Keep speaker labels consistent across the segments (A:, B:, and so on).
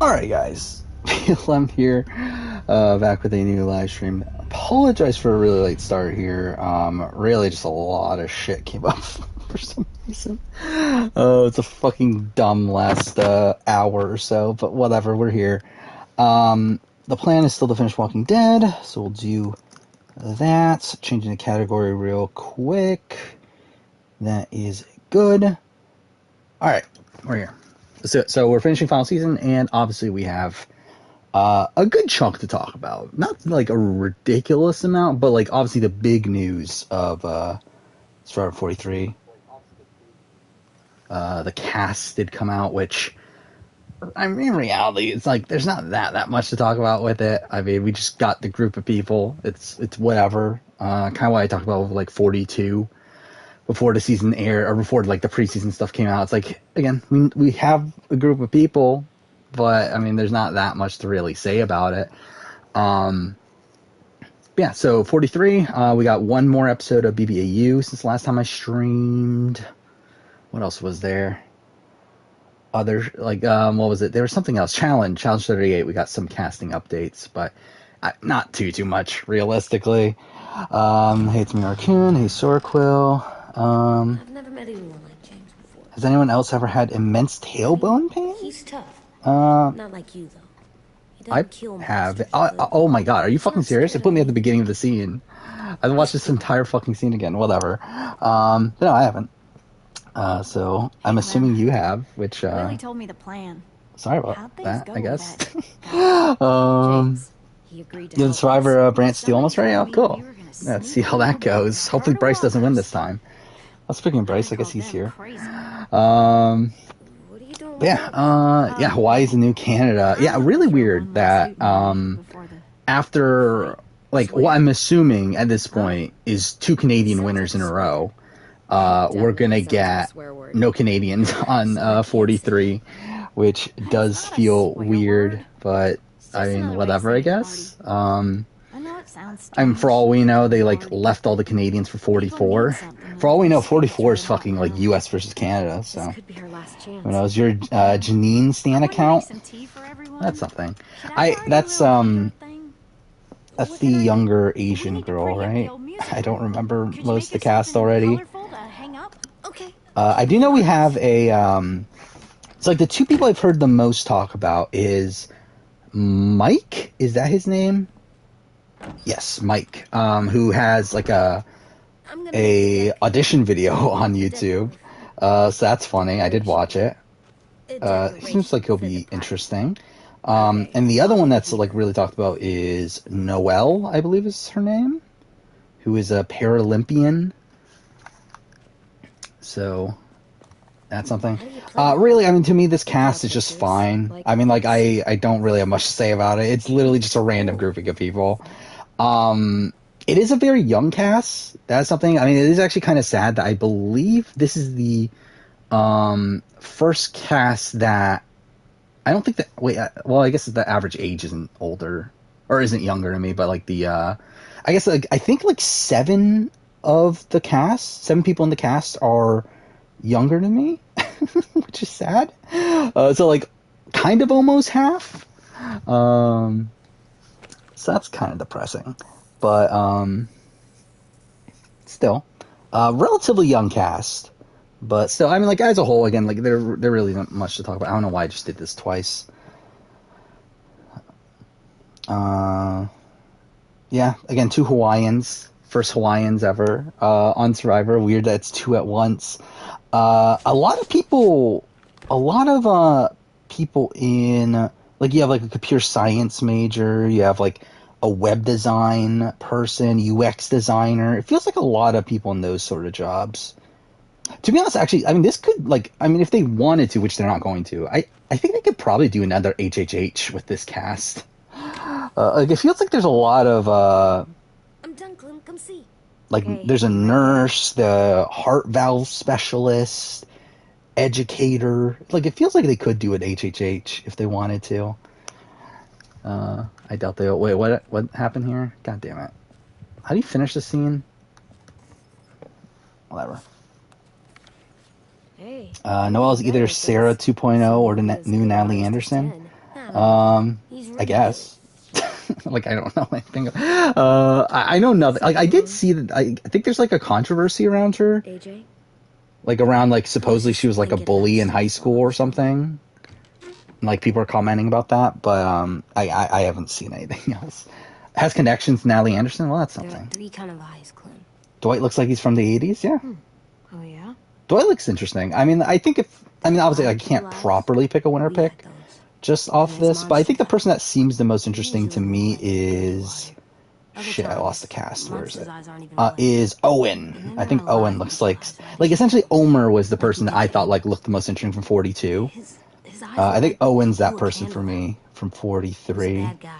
A: Alright guys, PLM here, back with a new live stream. Apologize for a really late start here. Really just a lot of shit came up for some reason. It's a fucking dumb last hour or so, but whatever, we're here. The plan is still to finish Walking Dead, so we'll do that. Changing the category real quick. That is good. Alright, we're here. So we're finishing final season, and obviously we have a good chunk to talk about. Not like a ridiculous amount, but like obviously the big news of Survivor 43. The cast did come out, which I mean, in reality, it's like there's not that much to talk about with it. I mean, we just got the group of people. It's whatever. Kind of what I talked about with like 42. Before the season aired, or before like the preseason stuff came out, it's like, again, we have a group of people, but I mean, there's not that much to really say about it. Yeah, so 43, we got one more episode of BBAU since the last time I streamed. What else was there? What was it? There was something else. Challenge 38. We got some casting updates, but not too much realistically. Hey, it's me, Raccoon. Hey, Sorquill.
B: I've never met anyone like James before.
A: Has anyone else ever had immense tailbone pain?
B: He's tough. Not like you, though. He doesn't kill
A: have. Oh my god, are you fucking serious? It put me at the beginning of the scene. I watched this entire fucking scene again. Whatever. No, I haven't. So I'm assuming you have, which.
C: Lily told me the plan.
A: Sorry about that. I guess.
C: He agreed to
A: The
C: help
A: Survivor
C: us.
A: Brant Steele almost ready. Oh, cool. Let's see how that goes. Hopefully Bryce doesn't win this time. Well, speaking of Bryce, I guess he's here. Yeah, Hawaii's the new Canada. Yeah, really weird that after, like, what I'm assuming at this point is 2 Canadian winners in a row, we're gonna get no Canadians on 43, which does feel weird, but I mean, whatever, I guess. I mean, for all we know, they like left all the Canadians for 44. For all we know, 44 is fucking like U.S. versus Canada. So who knows? Your Janine Stan account? That's something. That's the younger Asian girl, right? I don't remember most of the cast already. I do know we have a. It's like the 2 people I've heard the most talk about is Mike. Is that his name? Yes, Mike, who has like a audition video on YouTube. So that's funny. I did watch it. Seems like he'll be interesting. And the other one that's like really talked about is Noelle, I believe is her name, who is a Paralympian. So that's something. Really, I mean, to me, this cast is just fine. I mean, like, I don't really have much to say about it. It's literally just a random grouping of people. It is a very young cast. That's something. I mean, it is actually kind of sad that I believe this is the first cast that I don't think that. Wait, well, I guess the average age isn't older or isn't younger than me, but like I guess like I think like 7 people in the cast are younger than me, which is sad. So like kind of almost half. So that's kind of depressing, but still, relatively young cast, but still, I mean, like as a whole, again, like there really isn't much to talk about. I don't know why I just did this twice. Yeah, again, 2 Hawaiians, first Hawaiians ever on Survivor. Weird that it's 2 at once. A lot of people in, like, you have like a computer science major, you have like a web design person, UX designer. It feels like a lot of people in those sort of jobs. To be honest, actually, I mean, this could, like, I mean, if they wanted to, which they're not going to, I think they could probably do another HHH with this cast. Like, it feels like there's a lot of,
B: I'm done, Clem. Come see.
A: like, there's a nurse, the heart valve specialist, educator. Like, it feels like they could do an HHH if they wanted to. I doubt they. Wait, what happened here? God damn it! How do you finish the scene? Whatever.
B: Hey.
A: Noelle's either Sarah 2.0 or the new Natalie Anderson.
B: He's
A: I
B: really
A: guess. Like, I don't know anything. I know nothing. Like, I did see that. I think there's like a controversy around her.
B: AJ?
A: Like, around like supposedly she was like a
B: Been getting
A: bully in
B: upset
A: high
B: for a
A: school
B: long
A: or
B: time.
A: something. And, like, people are commenting about that, but I haven't seen anything else. Has connections to Natalie Anderson. Well, that's
B: There are
A: something.
B: 3 kind of eyes, Clem.
A: Dwight looks like he's from the 80s. Yeah.
C: Oh yeah?
A: Dwight looks interesting. I mean, I think obviously I can't properly pick a winner
B: We got
A: pick
B: those.
A: just off
B: And there's
A: this, but I think the
B: Monster's
A: person that seems the most interesting to
B: Usually
A: me
B: look like they're
A: is
B: underwater. Other
A: shit. I lost the
B: times,
A: cast. Where is
B: Monster's
A: it?
B: eyes aren't even blank.
A: Is
B: And
A: Owen.
B: then
A: I
B: there
A: think
B: are
A: Owen
B: live
A: looks
B: people's
A: like
B: eyes aren't
A: like
B: even
A: essentially
B: blank.
A: Omer was the
B: Like
A: person
B: you
A: that I
B: get
A: thought like
B: angry.
A: looked the most interesting from 42.
B: His eyes
A: I
B: look
A: think
B: like
A: Owen's
B: they
A: that
B: blew a
A: person for
B: candle out.
A: me from
B: He was a
A: 43.
B: bad guy.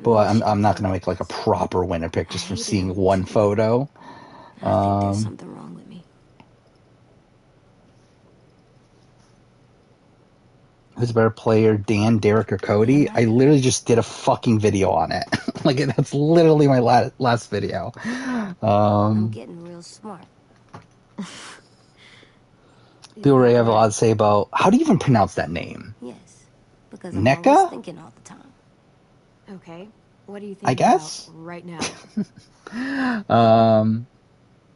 A: But
B: No shit
A: I'm not
B: killed
A: gonna make like a
B: us.
A: proper winner pick
B: I
A: just from
B: hated
A: seeing
B: him.
A: one photo.
B: I think there's
A: Um,
B: something wrong with me.
A: Who's a better player, Dan, Derek, or Cody? I literally just did a fucking video on it. Like, that's literally my last video.
B: I'm getting real smart.
A: Bill Ray have a lot to say about how do you even pronounce that name?
B: Yes, because I'm always
A: NECA?
B: thinking all the time.
C: Okay. What are you
A: I
C: thinking
A: guess.
C: about right now?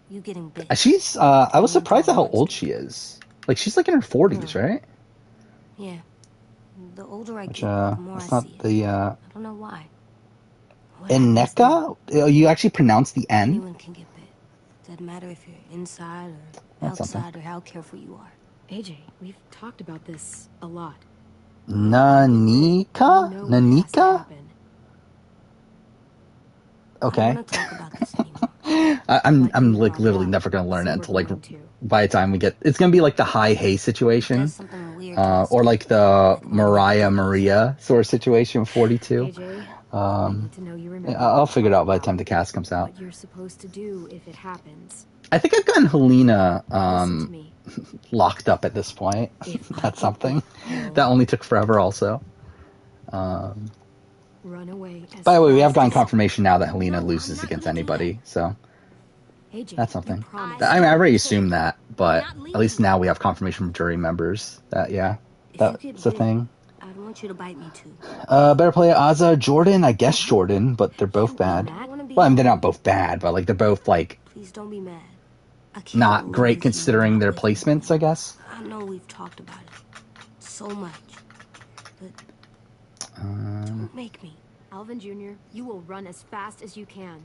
B: You getting big.
A: She's I was surprised at how old she is. Like, she's like in her 40s, right?
B: Yeah. The older I
A: Which
B: get, the more I
A: that's not
B: see it.
A: the
B: I don't know why. What happens
A: NECA? You actually pronounce the
B: then?
A: N?
B: Anyone can get bit. Doesn't matter if you're inside or
A: That's something.
B: outside or how careful you are.
C: AJ, we've talked about this a lot.
A: Nanika?
C: You know what has to
A: Nanika?
C: happen.
B: I
A: Okay.
B: don't want to talk about this anymore.
A: I'm like literally never gonna learn it until like by the time we get. It's gonna be like the High Hay situation,
B: Does something weird to us.
A: or like the Mariah Maria sort of situation, 42.
C: AJ, I need to know you remember
A: I'll figure it out by the time the cast comes out.
C: what you're supposed to do if it happens.
A: I think I've gotten Helena
C: Listen to me.
A: locked up at this point.
C: If I
A: That's
C: get
A: something.
C: bit,
A: That only took forever also.
C: run away as
A: By the way, we have
C: fast
A: gotten
C: as-
A: confirmation now that Helena loses against anybody, so
C: AJ,
A: that's something.
C: you promised.
A: I mean, I already assumed that, but at least now we have confirmation from jury members that, yeah,
B: If you get
A: that's a
B: bit,
A: thing.
B: I don't want you to bite me too.
A: Better player, Azza, Jordan, I guess Jordan, but they're both bad.
B: I wanna be
A: Well, I mean, they're not both bad, but like they're both like
B: Please don't be mad. I can't
A: not
B: believe
A: great
B: you're
A: considering
B: not
A: their
B: with me.
A: placements, I guess.
B: I know we've talked about it so much, but don't make me.
C: Alvin Jr., you will run as fast as you can.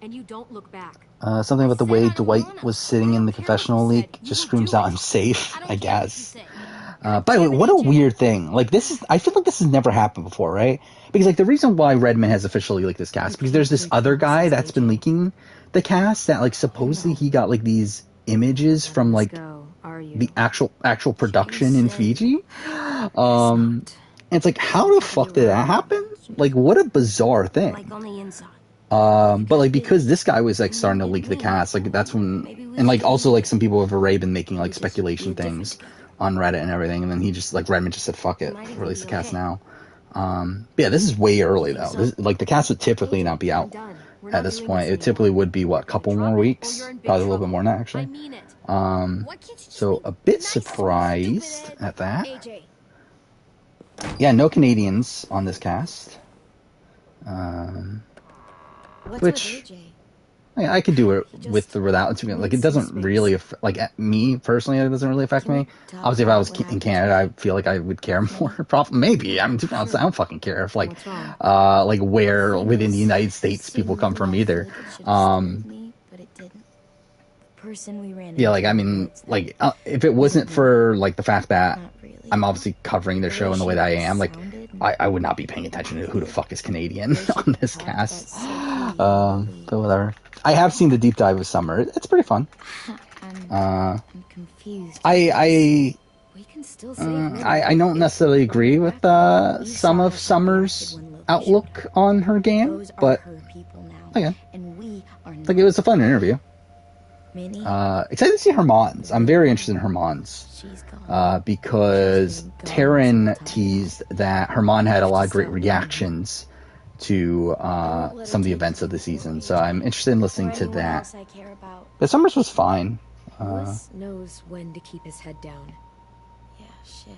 C: And you don't look back.
A: Something about the way
B: I don't
A: Dwight
B: wanna.
A: was sitting in the confessional
C: said.
A: leak
C: You
A: just
C: will
A: screams
C: do
A: out,
C: it.
A: I'm safe, I
B: care what you
A: guess.
B: say.
A: By the way, what a weird thing. Like, I feel like this has never happened before, right? Because, like, the reason why Redmond has officially leaked this cast, because there's this other guy that's been leaking the cast that, like, supposedly he got, like, these images from, like,
C: Go, are you?
A: the actual production in
B: said
A: Fiji. And it's like, how the fuck did that happen? Like, what a bizarre thing.
B: Like on the inside.
A: But like because this guy was like starting to leak the cast, like that's when, and like also like some people have already been making like speculation things on Reddit and everything, and then he just like Redmond just said fuck it, release the cast now. But yeah, this is way early though. This, like the cast would typically not be out at this point. It typically would be what, a couple more weeks, probably a little bit more than that actually.
C: mean it.
A: So a bit surprised at that. Yeah, no Canadians on this cast.
C: What's
A: Which-
C: with AJ?
A: I could do it with or without. Like, it doesn't really like me personally. It doesn't really affect me. Obviously, if I was in Canada, I feel like I would care more. Probably, maybe. I mean, to be honest, I don't fucking care if like,
C: What's wrong?
A: like where within the United States people come from either.
B: But it didn't. The person we ran
A: Yeah, like I mean, like if it wasn't for like the fact that
B: Not really.
A: I'm obviously covering the show in the way that I am, like I would not be paying attention to who the fuck is Canadian on this cast. But whatever. I have seen the deep dive with Summer. It's pretty fun.
B: I'm confused.
A: I
C: We can still save
A: I don't necessarily agree with some of Summer's outlook on her game,
B: Those are
A: but
B: her people now.
A: okay.
B: And we are not.
A: Like it was a fun interview.
B: Minnie,
A: Excited to see Hermans. I'm very interested in Hermans.
B: she's gone.
A: Because Taryn teased that Herman had a lot of great reactions to some of the events of the season, so I'm interested in listening to
B: Anyone
A: that.
B: else I care about.
A: But Summers was fine.
C: Lewis knows when to keep his head down.
B: Yeah, shit.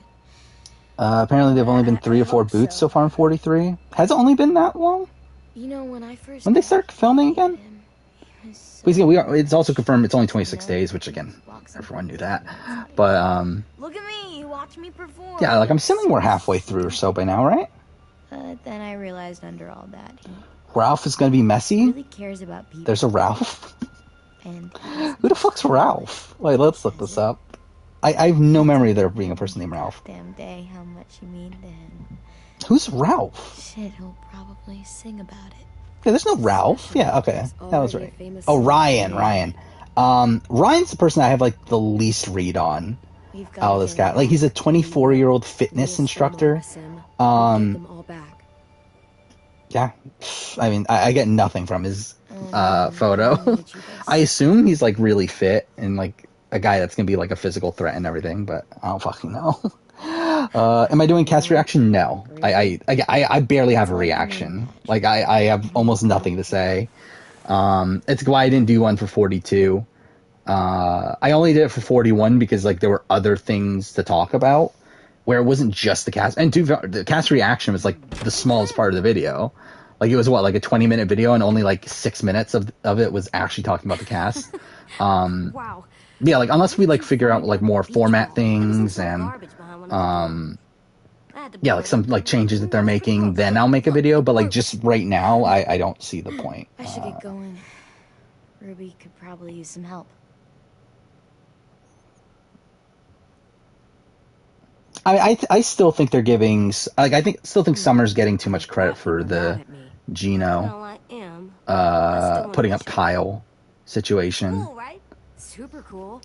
A: Apparently they've only been 3 or 4 boots so far in 43. Has it only been that long?
B: You know, when I first
A: When they start filming again?
B: him, he was so
A: Because yeah, it's also confirmed it's only 26 days, which again, everyone knew that. But
B: Look at me, watch me perform.
A: yeah, like I'm assuming we're halfway through or so by now, right?
B: Then I realized under all that, he
A: Ralph is gonna be messy.
B: really cares about people.
A: There's a Ralph.
B: And
A: Who the fuck's Ralph? Wait, let's look this up. I have no memory of there being a person named Ralph.
B: damn day, how much you mean to him.
A: Who's Ralph?
B: Shit, he'll probably sing about it.
A: Yeah, there's no Ralph. Yeah, okay, that was right. Oh, Ryan. Ryan's the person I have like the least read on. Oh, this guy. Like he's a 24-year-old fitness instructor. Yeah, I mean, I get nothing from his photo. I assume he's like really fit and like a guy that's gonna be like a physical threat and everything, but I don't fucking know. Am I doing cast reaction? No, I barely have a reaction. Like I have almost nothing to say. It's why I didn't do one for 42. I only did it for 41 because like there were other things to talk about where it wasn't just the cast. And the cast reaction was like the smallest part of the video. Like it was what, like a 20-minute video, and only like 6 minutes of it was actually talking about the cast.
C: Wow.
A: Yeah, like unless we like figure out like more format things and yeah, like some like changes that they're making, then I'll make a video. But like just right now, I don't see the point.
B: I should get going. Ruby could probably use some help.
A: I still think they're giving like still think Summer's getting too much credit for the Gino putting up Kyle situation.
C: Cool, right? Super cool.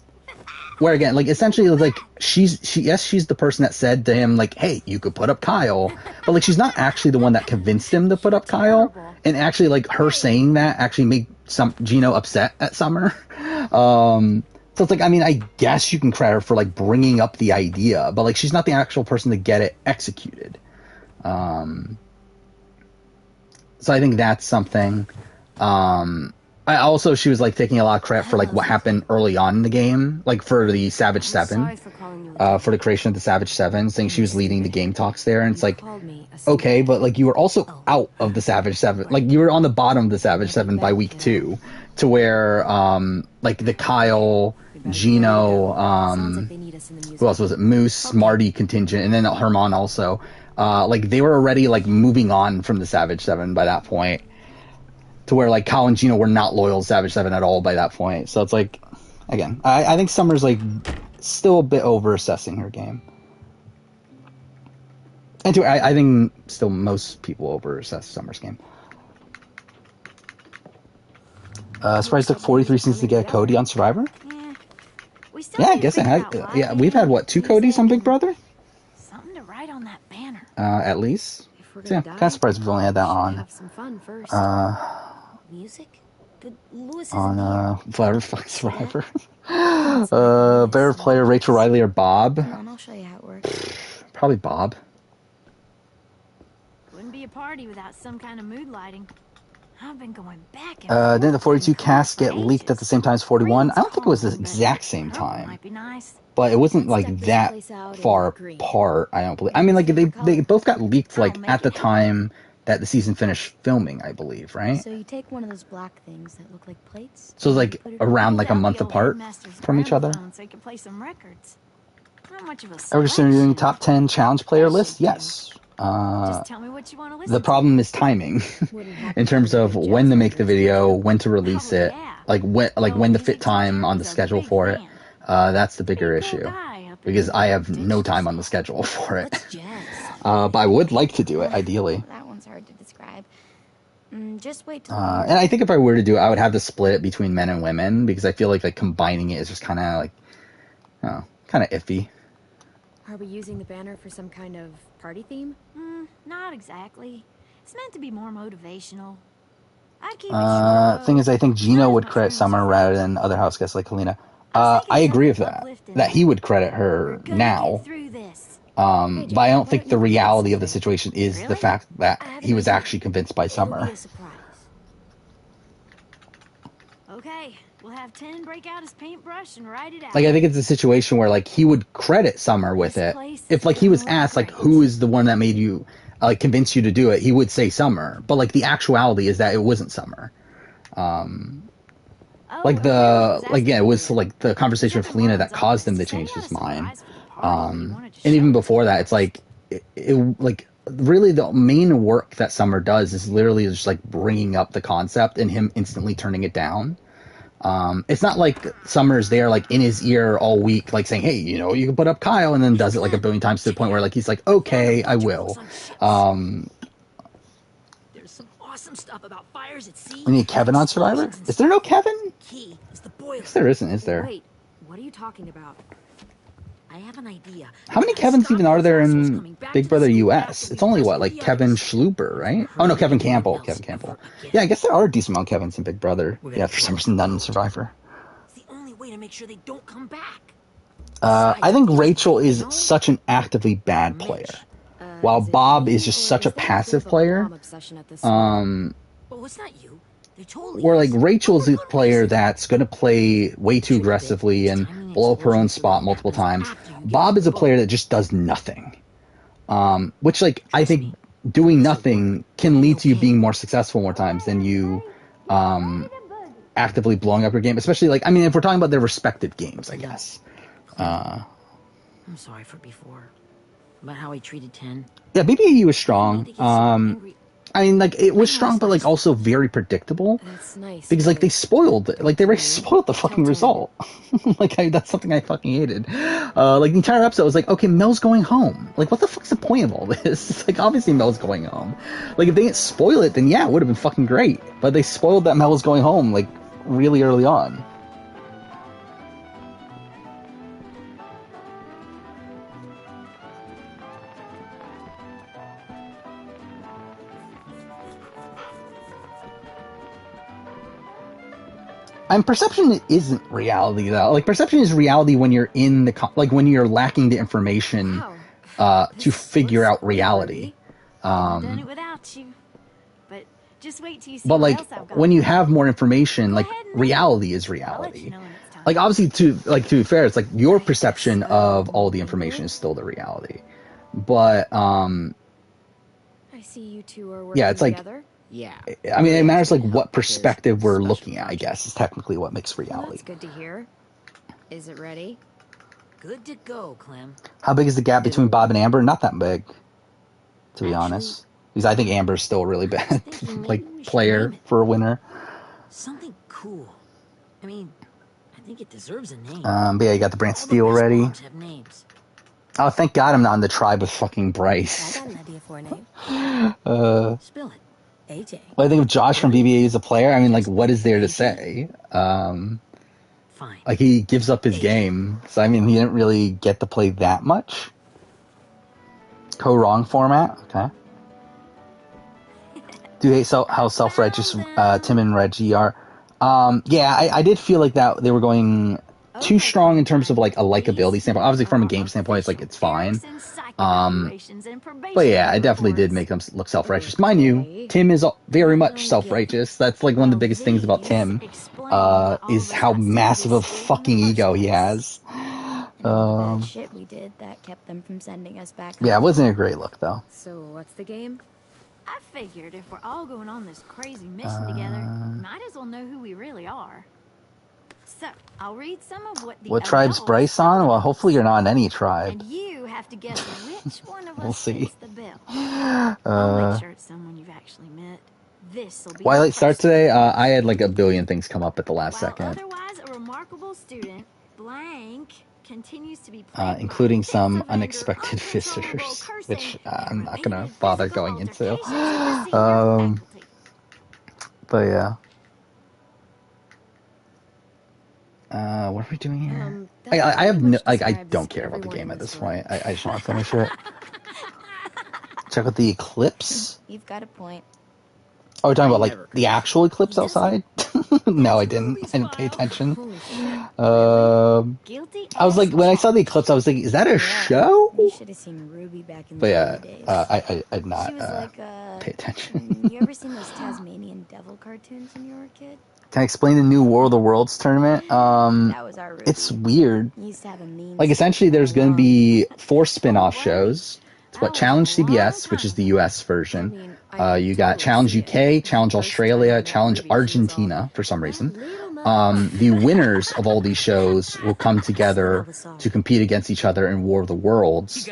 A: Where again, like essentially, like she's the person that said to him like, "Hey, you could put up Kyle," but like she's not actually the one that convinced him to put up Kyle. And actually, like her saying that actually made Gino upset at Summer. So it's like, I mean, I guess you can credit her for like bringing up the idea, but like she's not the actual person to get it executed. So I think that's something. She was like taking a lot of credit for like what happened early on in the game, like for the Savage 7, for the creation of the Savage 7, saying she was leading the game talks there, and it's like, okay, but like you were also out of the Savage 7, like you were on the bottom of the Savage 7 by week 2, to where like the Kyle, Gino, who else was it? Moose, Marty contingent, and then Herman also. Like they were already like moving on from the Savage 7 by that point. To where like Kyle and Gino were not loyal to Savage 7 at all by that point. So it's like, again, I think Summer's like still a bit over assessing her game. And I think still most people over assess Summer's game. Surprise took 43 seasons to get a Cody on Survivor? Yeah, I guess it had. Yeah, we've had what, 2 Codys on Big Brother?
C: Something to write on that banner.
A: At least. So, yeah, kind of surprised we've only had that on.
B: Music? But Lewis
A: On Forever Fucking Survivor. Better player Rachel Riley or Bob?
B: Come on, I'll show you how it works.
A: Probably Bob.
C: Wouldn't be a party without some kind of mood lighting. I've been going back and
A: Didn't the 42 cast get leaked at the same time as 41? I don't think it was the exact same time.
C: Might be nice.
A: But it wasn't like that far apart, I don't believe. I mean, like they both got leaked like at the time that the season finished filming, I believe, right?
B: So you take one of those black things that look like plates.
A: So like around like a month apart from each other.
C: So you can play some records. Not much of a
A: Are we doing top 10 challenge player list? Yes.
C: Just tell me what you want to listen
A: The problem is timing, in terms of when to make the video, when to release it, like when to fit time on the schedule for it. That's the bigger issue, because I have no time on the schedule for it. But I would like to do it, ideally.
B: That one's hard to describe. Just wait till.
A: And I think if I were to do it, I would have to split it between men and women, because I feel like combining it is just kind of like, kind of iffy.
C: Are we using the banner for some kind of party theme? Not exactly. It's meant to be more motivational. I'd keep it short.
A: Thing is, I think Gino would credit Summer rather than other house guests like Helena. I agree with that. That he would credit her now. But I don't think the reality of the situation is the fact that he was actually convinced by Summer.
C: Okay, We'll have 10 break out his paintbrush and write it out.
A: Like, I think it's a situation where, like, he would credit Summer with it. If, like, he was asked, like, who is the one that made you, like, convince you to do it, he would say Summer. But, like, the actuality is that it wasn't Summer. Like, it was, like, the conversation with Felina that caused him to change his mind. And even before that, it's, like, like, really the main work that Summer does is literally just, like, bringing up the concept and him instantly turning it down. It's not like Summer's there, like, in his ear all week, like, saying, hey, you know, you can put up Kyle, and then does it, like, a billion times to the point where, like, he's like, okay, I will.
C: There's some awesome stuff about fires at sea.
A: We need Kevin on Survivor? Is there no Kevin? Yes, there isn't, is there?
C: Wait, what are you talking about?
B: I have an idea.
A: How many Kevins even are there in Big Brother US? It's only, what, like, Kevin Schluber, right? Oh, no, Kevin Campbell. Kevin Campbell. Yeah, I guess there are a decent amount of Kevins in Big Brother. Yeah, for some reason, none in Survivor.
B: It's the only way to make sure they don't come back.
A: I think Rachel is such an actively bad player, while Bob is just such a passive player.
B: Well, it's not you.
A: Where, like, Rachel's a player that's going to play way too aggressively and blow up her own spot multiple times. Bob is a player that just does nothing. Which, like, I think doing nothing can lead to you being more successful more times than you actively blowing up your game. Especially, like, I mean, if we're talking about their respective games, I guess.
B: I'm sorry for before. About how he treated 10.
A: Yeah, BBAU was strong. I mean, like, it was strong, but, like, also very predictable.
C: That's nice.
A: Because, like, they spoiled it. Like, they already spoiled the fucking result. Like, that's something I fucking hated. Like, the entire episode was like, okay, Mel's going home. Like, what the fuck's the point of all this? It's like, obviously Mel's going home. Like, if they didn't spoil it, then yeah, it would have been fucking great. But they spoiled that Mel was going home, like, really early on. And perception isn't reality, though. Like, perception is reality when you're in the like, when you're lacking the information to figure out reality.
C: Done it without you. But just wait till you see
A: but, like,
C: what else I've got.
A: when you have more information, like, reality is reality. Like, obviously, to be fair, it's like your perception of all the information is still the reality. But
C: I see you two are working
A: yeah, it's like,
C: together.
B: Yeah.
A: I mean, it matters, like, what perspective we're looking at, I guess, is technically what makes
C: Well,
A: reality.
C: that's good to hear. Is it ready?
B: Good to go, Clem.
A: How big is the gap between Bob and Amber? Not that big, to be honest. Because I think Amber's still a really bad, like, player for a winner.
B: Something cool. I mean, I think it deserves a name.
A: But yeah, you got the Brand Steel ready.
B: Have names.
A: Oh, thank God I'm not in the tribe of fucking Bryce.
B: I got an idea for a name. Spill it. AJ.
A: Well, I think of Josh from BBA as a player. I mean, like, what is there to say?
B: Fine.
A: Like, he gives up his game. So, I mean, he didn't really get to play that much. Co-wrong format? Okay. Do you hate how self-righteous Tim and Reggie are? Yeah, I did feel like that they were going too strong in terms of, like, a likability standpoint. Obviously, from a game standpoint, it's like, it's fine. But yeah, I definitely did make them look self-righteous. Mind you, Tim is very much self-righteous. That's, like, one of the biggest things about Tim, is how massive a fucking ego he has.
C: That shit we did that kept them from sending us back.
A: Yeah, it wasn't a great look, though.
C: So what's the game? I figured if we're all going on this crazy mission together, might as well know who we really are. So I'll read some of what the
A: What tribe's Bryce on? Well, hopefully you're not on any tribe.
C: And you have to guess which one of us
A: We'll see.
C: fits the bill. I'll make sure it's someone you've actually met. This'll be
A: Why
C: the
A: late start
C: first
A: today? I had like a billion things come up at the last
C: While
A: second,
C: otherwise a remarkable student, blank continues to be
A: including some unexpected visitors, which I'm not gonna bother going into. But yeah. What are we doing here? I have no, like, I don't care about the game at this point. I just want to finish it. Check out the eclipse.
C: You've got a point.
A: Oh, we're talking about, like, the actual eclipse outside? No, I didn't. I didn't pay attention. I was like, when I saw the eclipse, I was thinking, is that a show?
C: You should have seen Ruby back in
A: But
C: the
A: yeah,
C: days.
A: I did not
C: She was like,
A: pay attention.
C: you ever seen those Tasmanian devil cartoons when you were a kid?
A: Can I explain the new War of the Worlds tournament?
C: That was our
A: it's weird.
C: Used to have a mean
A: Like, essentially, there's going to be 4 spin-off shows. It's what Challenge CBS, which is the US version. You got Challenge UK, Challenge Australia, Challenge Argentina, for some reason. The winners of all these shows will come together to compete against each other in War of the Worlds,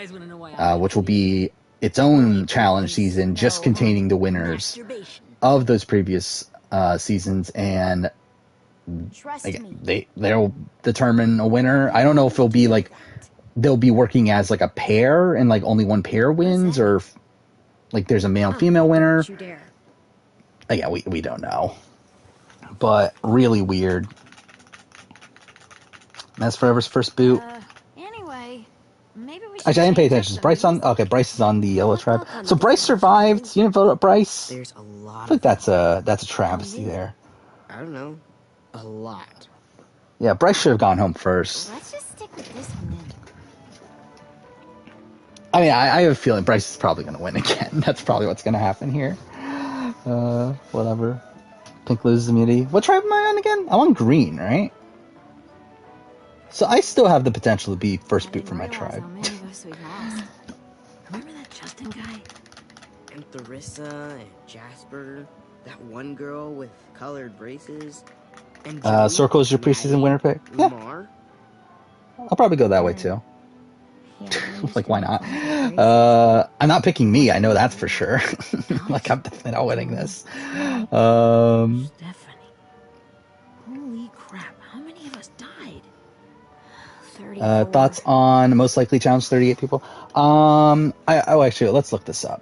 A: which will be its own challenge season, just containing the winners of those previous seasons, and they'll determine a winner. I don't know if it'll be like they'll be working as like a pair and like only one pair wins, or if, like there's a male female winner. Yeah, we don't know, but really weird. That's Forever's first boot.
C: Anyway, maybe we should
A: Actually, I didn't pay attention. Is Bryce on? Okay, Bryce is on the Yellow Tribe. So Bryce survived. You didn't vote up Bryce.
D: There's a lot.
A: I think that's a travesty there.
D: I don't know. A lot.
A: Yeah, Bryce should have gone home first.
C: Let's just stick with this one then.
A: I mean, I have a feeling Bryce is probably going to win again. That's probably what's going to happen here. Whatever. Pink loses immunity. What tribe am I on again? I'm on green, right? So I still have the potential to be first boot for my tribe.
B: Remember that Justin guy?
D: And Theresa and Jasper. That one girl with colored braces. And
A: Circle is your preseason winner pick? Yeah.
D: Lamar?
A: I'll probably go that way too. Like, why not? I'm not picking me, I know that's for sure. Like, I'm definitely not winning this.
B: Stephanie. Holy crap, how many of us died? 34.
A: Thoughts on most likely challenge 38 people? Actually, let's look this up.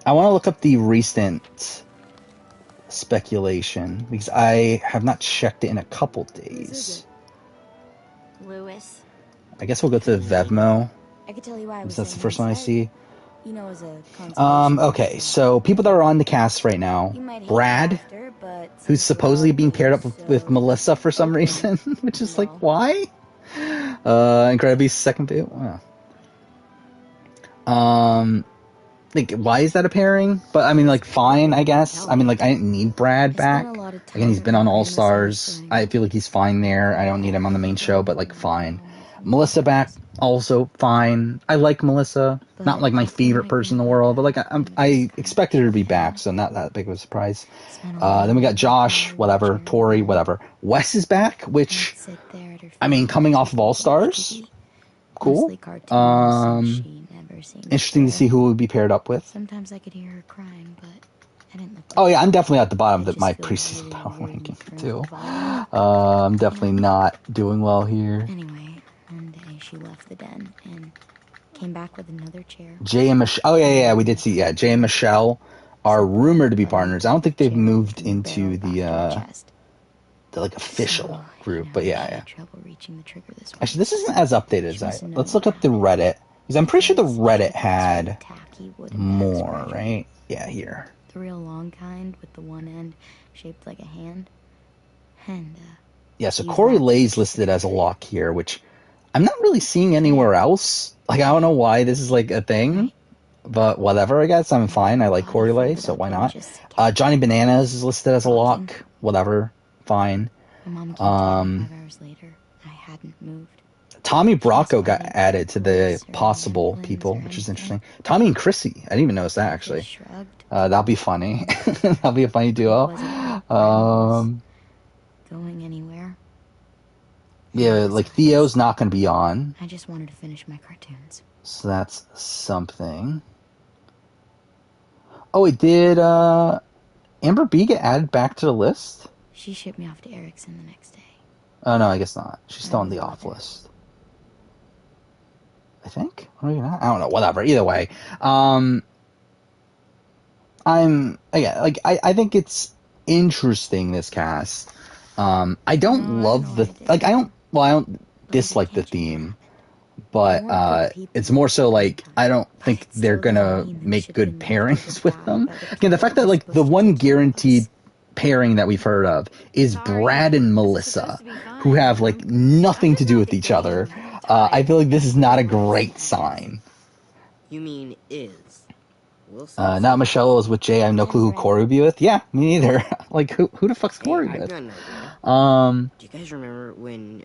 A: I want to look up the recent speculation because I have not checked it in a couple days.
C: Lewis.
A: I guess we'll go to Vevmo.
C: I could tell you why I was
A: That's the first one I see.
C: You know, as a
A: okay, so people that are on the cast right now. Brad, who's supposedly being paired up with Melissa for some reason, which is like, why? And Grabby's second boot. Wow. Like, why is that a pairing? But I mean, like, fine, I guess. I mean, like, I didn't need Brad back. Again, he's been on All Stars. I feel like he's fine there. I don't need him on the main show, but like, fine. Melissa back, also fine. I like Melissa. Not like my favorite person in the world, but like I expected her to be back, so not that big of a surprise. Then we got Josh, whatever. Tori, whatever. Wes is back, which, I mean, coming off of All Stars, cool. Interesting to see who would be paired up with.
C: Sometimes I could hear her crying, but I didn't look.
A: Oh yeah, I'm definitely at the bottom of my preseason power ranking too. I'm definitely not doing well here.
C: Anyway. One day she left the den and came back with another chair.
A: Jay and Michelle. Oh yeah, we did see. Yeah, Jay and Michelle are rumored to be partners. I don't think they've moved into the like official group, but yeah. Actually, this isn't as updated as I. Let's look up the Reddit because I'm pretty sure the Reddit had more, right? Yeah, here.
C: The real long kind with the one end shaped like a hand. And
A: yeah, so Corey Lay's listed as a lock here, which I'm not really seeing anywhere else. Like, I don't know why this is like a thing, but whatever, I guess. I'm fine. I like Corey Lay, so why not? Johnny Bananas is listed as a lock. Whatever. Fine. Tommy Bracco got added to the possible people, which is interesting. Tommy and Chrissy. I didn't even notice that, actually. That'll be funny. That'll be a funny duo.
C: Going anywhere.
A: Yeah, like Theo's not going to be on.
C: I just wanted to finish my cartoons.
A: So that's something. Oh, it did Amber B get added back to the list?
C: She shipped me off to Erickson the next day. Oh,
A: no, I guess not. She's still on the off list. I think? Or maybe not? I don't know. Whatever. Either way. I think it's interesting, this cast. I don't love I don't dislike the theme, but it's more so like I don't think they're gonna make good pairings with them. Again, the fact that like the one guaranteed pairing that we've heard of is Brad and Melissa, who have like nothing to do with each other. I feel like this is not a great sign.
D: You mean is? Wilson.
A: Now Michelle is with Jay. I have no clue who Corey would be with. Yeah, me neither. Like, who the fuck's Corey
D: I've
A: with?
D: got an idea. Do you guys remember when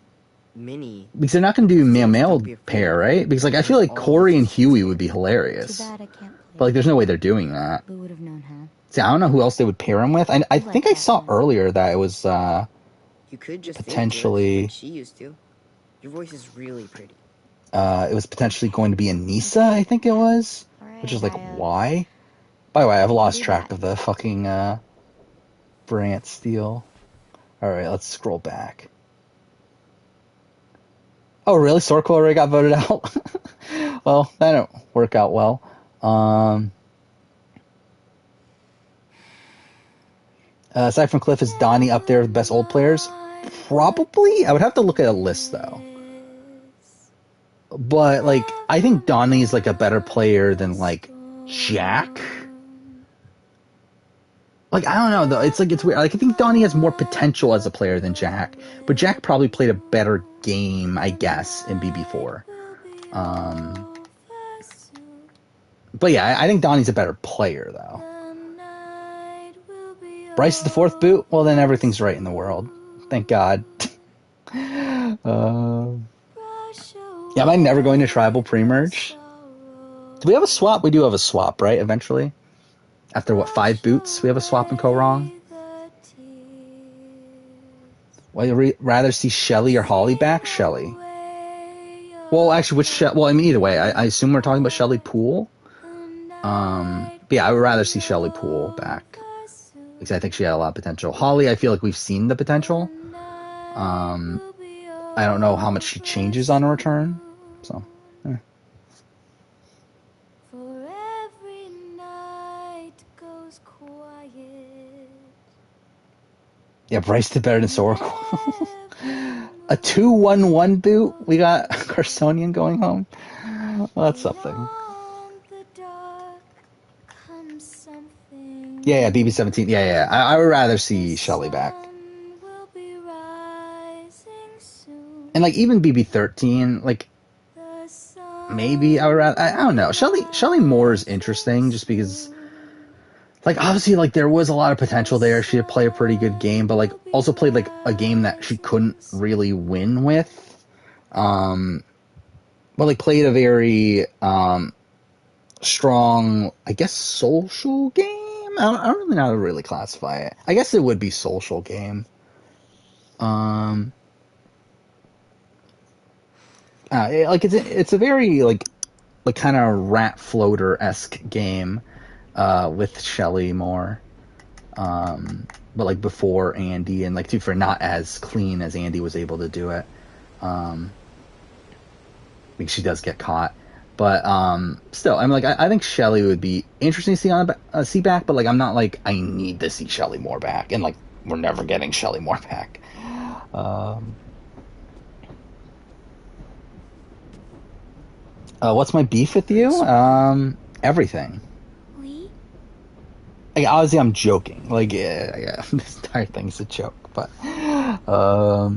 D: Minnie...
A: Because they're not going to do male pair, right? Because, like, I feel like Corey and Huey would be hilarious. But, like, there's no way they're doing that.
C: Who would have known, huh?
A: See, I don't know who else they would pair him with. I think I saw earlier that it was,
D: you could just
A: potentially...
D: like she used to. Your voice is really pretty.
A: It was potentially going to be Anissa, I think it was. Which is, like, why? By the way, I've lost track of the fucking, Brant Steele. Alright, let's scroll back. Oh, really? Sorko already got voted out? Well, that didn't work out well. Aside from Cliff, is Donnie up there with the best old players? Probably. I would have to look at a list, though. But, like, I think Donnie is, like, a better player than, like, Jack. Like, I don't know, though. It's weird. Like, I think Donnie has more potential as a player than Jack. But Jack probably played a better game, I guess, in BB4. But yeah, I think Donnie's a better player, though. Bryce is the fourth boot? Well, then everything's right in the world. Thank God. Yeah, am I never going to tribal pre-merge? Do we have a swap? We do have a swap, right? Eventually? After, what, 5 boots? We have a swap and Ko-Rong? Would you rather see Shelly or Holly back? Shelly. Well, actually, which Shelly? Well, I mean, either way. I assume we're talking about Shelly Poole. But yeah, I would rather see Shelly Poole back. Because I think she had a lot of potential. Holly, I feel like we've seen the potential. I don't know how much she changes on a return. So, yeah. Yeah, Bryce did better than Sorko. A 2-1-1 boot? We got Carsonian going home? Well, that's something. Yeah, BB17. Yeah. I would rather see Shelly back. And, like, even BB13, like, maybe I would rather... I don't know. Shelly Moore is interesting just because... Like, obviously, like, there was a lot of potential there. She did play a pretty good game, but, like, also played, like, a game that she couldn't really win with. But, like, played a very, strong, I guess, social game? I don't really know how to really classify it. I guess it would be social game. It's a very, like kind of rat floater-esque game. With Shelly Moore, but like before Andy, and like for not as clean as Andy was able to do it. I think she does get caught, but still, I'm like I think Shelly would be interesting to see back, but like I'm not like I need to see Shelly Moore back, and like we're never getting Shelly Moore back. What's my beef with you? Everything. Like, obviously, I'm joking. Like, yeah, this entire thing's a joke. But, I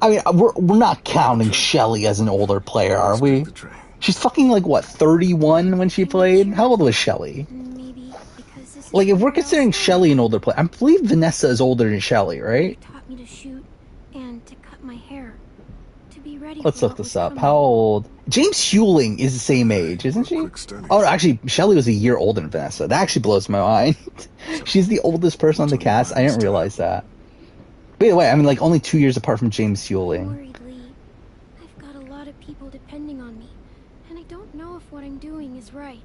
A: mean, we're not counting Shelly as an older player, are we? She's fucking, like, what, 31 when she played? How old was Shelly? Like, if we're considering Shelly an older player, I believe Vanessa is older than Shelly, right?
B: Taught me to shoot and to cut my hair. To be ready.
A: Let's look this up. How old? James Hewling is the same age, isn't she? Oh, actually, Shelly was a year older than Vanessa. That actually blows my mind. She's the oldest person on the cast. I didn't realize that. By the way, I mean, like, only 2 years apart from James Hewling.
B: Worried, Lee. I've got a lot of people depending on me, and I don't know if what I'm doing is right.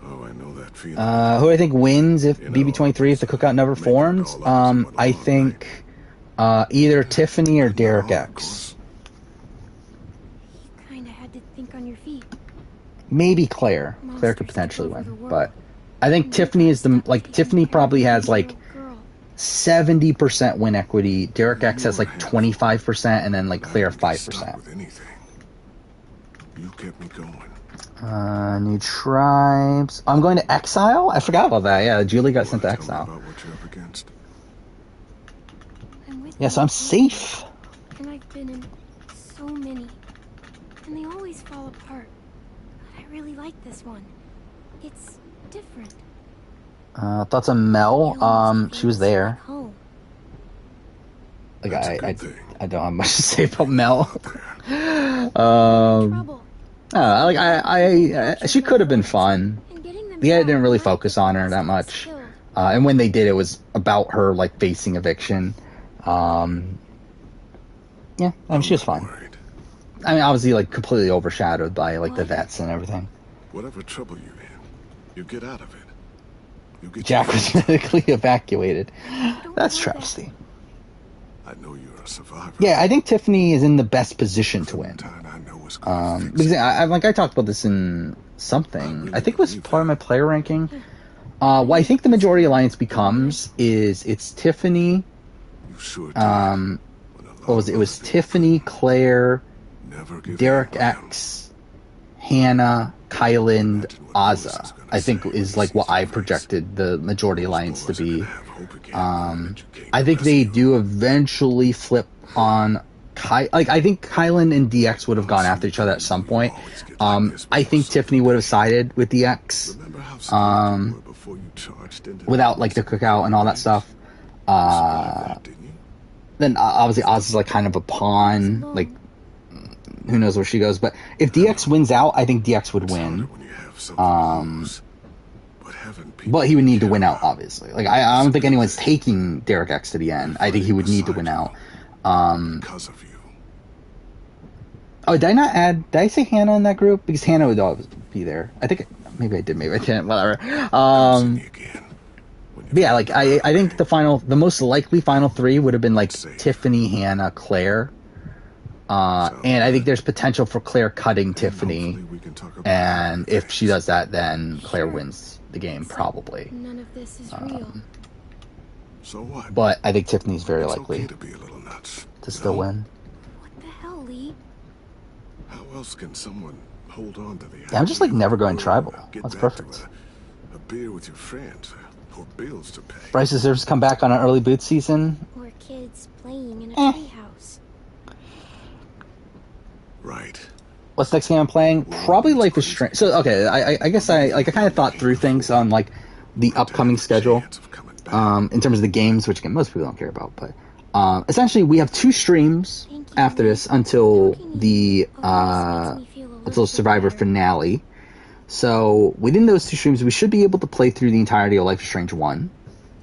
E: Oh, I know that feeling.
A: Who do I think wins if BB23 if the cookout never forms? I think either Tiffany or Derek X.
B: On your feet.
A: Maybe Claire. Claire could potentially win, but I think Tiffany is Tiffany probably has like 70% win equity. Derek X has like 25%, and then like Claire 5%.
E: You kept me going.
A: New tribes. I'm going to Exile. I forgot about that. Yeah, Julie got sent to Exile. Yeah, so I'm safe.
B: And I've been in so many. And they always fall apart.
C: I really like this one. It's different.
A: Thoughts on Mel? She was there. Like I don't have much to say about Mel. She could have been fun. The edit didn't really focus on her that much. And when they did, it was about her like facing eviction. Yeah, I mean, she was fun. I mean, obviously, like completely overshadowed by like the vets and everything.
E: Whatever trouble you're in, you get out of it.
A: Jack was medically evacuated. That's travesty.
E: I know you're a survivor.
A: Yeah, I think Tiffany is in the best position to win. Because I talked about this in something. I think it was part of my player ranking. What I think the majority alliance becomes is it's Tiffany. What was it? It was Tiffany, Claire, Derek X, Hannah, Kylan, Azza. I think is like what I projected the majority alliance to be. I think they do eventually flip on I think Kylan and DX would have gone after each other at some point. I think Tiffany would have sided with DX without like the cookout and all that stuff. Then obviously Oz is like kind of a pawn, like who knows where she goes. But if DX wins out, I think DX would win. But he would need to win out, obviously. Like I don't think anyone's taking Derek X to the end. I think he would need to win out.
E: Because of you.
A: Oh, did I not add? Did I say Hannah in that group? Because Hannah would always be there. I think maybe I did, maybe I didn't. Whatever. But yeah, like I think the most likely final three would have been like Tiffany, Hannah, Claire. And I think there's potential for Claire cutting Tiffany, and if she does that, then Claire wins the game probably.
C: None of this is real.
E: So what?
A: But I think Tiffany's very likely
E: to be a little nuts,
A: to still win.
C: What the hell, Lee?
E: How else can someone hold on to the?
A: Yeah, I'm just like never going tribal. That's perfect.
E: A beer with your friends, or bills to pay.
A: Bryce deserves to come back on an early boot season.
C: Or kids playing in a treehouse.
E: Right.
A: What's the next game I'm playing? Probably Life is Strange. So okay, I guess I kind of thought through things on like the upcoming schedule. In terms of the games, which again most people don't care about, but essentially we have 2 streams after this until the Survivor finale. So within those 2 streams, we should be able to play through the entirety of Life is Strange 1.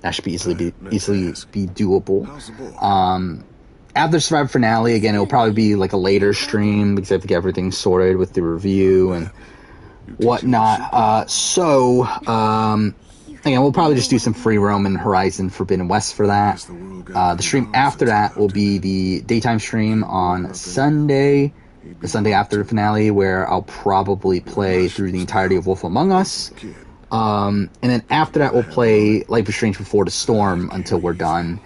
A: That should be easily be doable. After the Survivor finale, again, it'll probably be like a later stream because I have to get everything sorted with the review and whatnot. Again, we'll probably just do some free roam in Horizon Forbidden West for that. The stream after that will be the daytime stream on Sunday, the Sunday after the finale, where I'll probably play through the entirety of Wolf Among Us. And then after that, we'll play Life is Strange Before the Storm until we're done.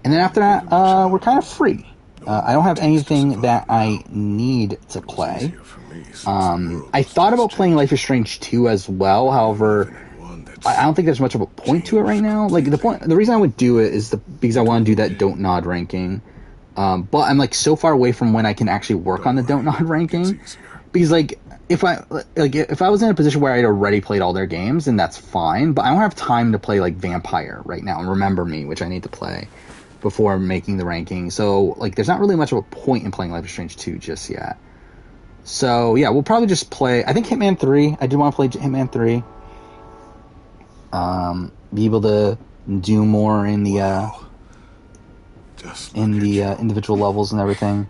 A: And then after that, we're kind of free. I don't have anything that I need to play. I thought about playing Life is Strange 2 as well, however, I don't think there's much of a point to it right now. Like the reason I would do it is because I want to do that Don't Nod ranking. But I'm like so far away from when I can actually work on the Don't Nod ranking. Because like if I was in a position where I'd already played all their games, then that's fine. But I don't have time to play like Vampire right now and Remember Me, which I need to play before making the ranking. So like there's not really much of a point in playing Life is Strange 2 just yet. So yeah, we'll probably just play, I think Hitman 3. I did want to play Hitman 3. Be able to do more in the individual levels and everything.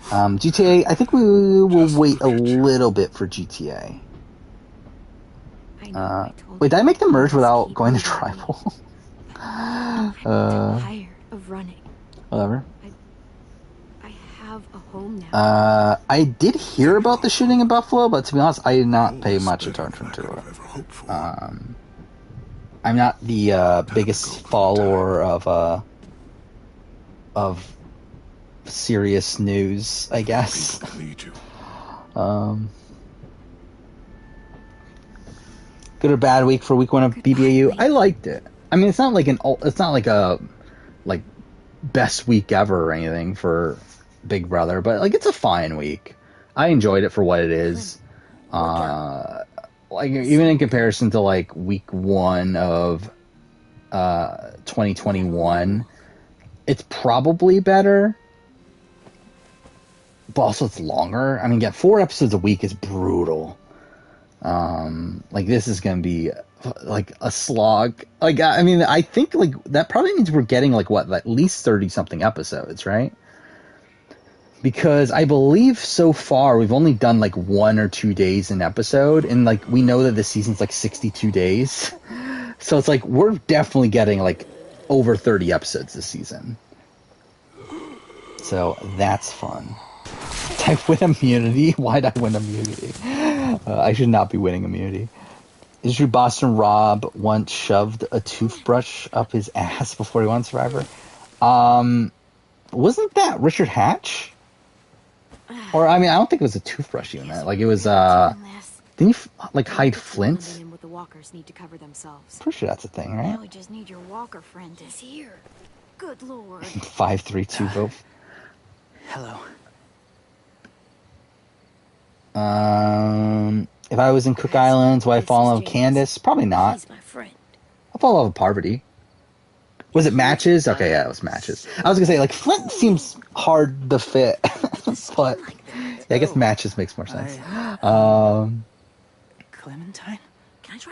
A: GTA, I think we will wait a little bit for GTA. Wait, did I make the merge without going to tribal?
C: I'm tired of running.
A: Whatever.
C: I have a home now.
A: I did hear about the shooting in Buffalo, but to be honest, I did not pay much attention to it. I'm not the biggest follower of serious news, I guess. Good or bad week for week 1 of BBAU? I liked it. I mean, it's not like a best week ever or anything for Big Brother, but like it's a fine week. I enjoyed it for what it is. like even in comparison to like week 1 of 2021, it's probably better. But also it's longer. I mean, 4 episodes a week is brutal. Like this is gonna be like a slog. Like I mean, I think like that probably means we're getting like what, at least 30 something episodes, right? Because I believe so far we've only done like 1 or 2 days an episode, and like we know that the season's like 62 days. So it's like we're definitely getting like over 30 episodes this season. So that's fun. Did I win immunity? Why'd I win immunity? I should not be winning immunity. Is your Boston Rob once shoved a toothbrush up his ass before he won Survivor? Wasn't that Richard Hatch? Or, I mean, I don't think it was a toothbrush even. Like, it was, didn't he, like, hide Flint?
C: The walkers need to cover themselves.
A: Pretty sure that's a thing, right?
C: Now we just need your walker friend is here. Good lord.
A: 5-3-2 vote.
F: Hello.
A: If I was in Cook Islands, would I fall in love with Candace? Probably not.
B: He's my friend.
A: I'll fall in love with Parvati. Was it matches? Okay, yeah, it was matches. I was gonna say, like, Flint seems hard to fit. But, yeah, I guess matches makes more sense.
F: Clementine?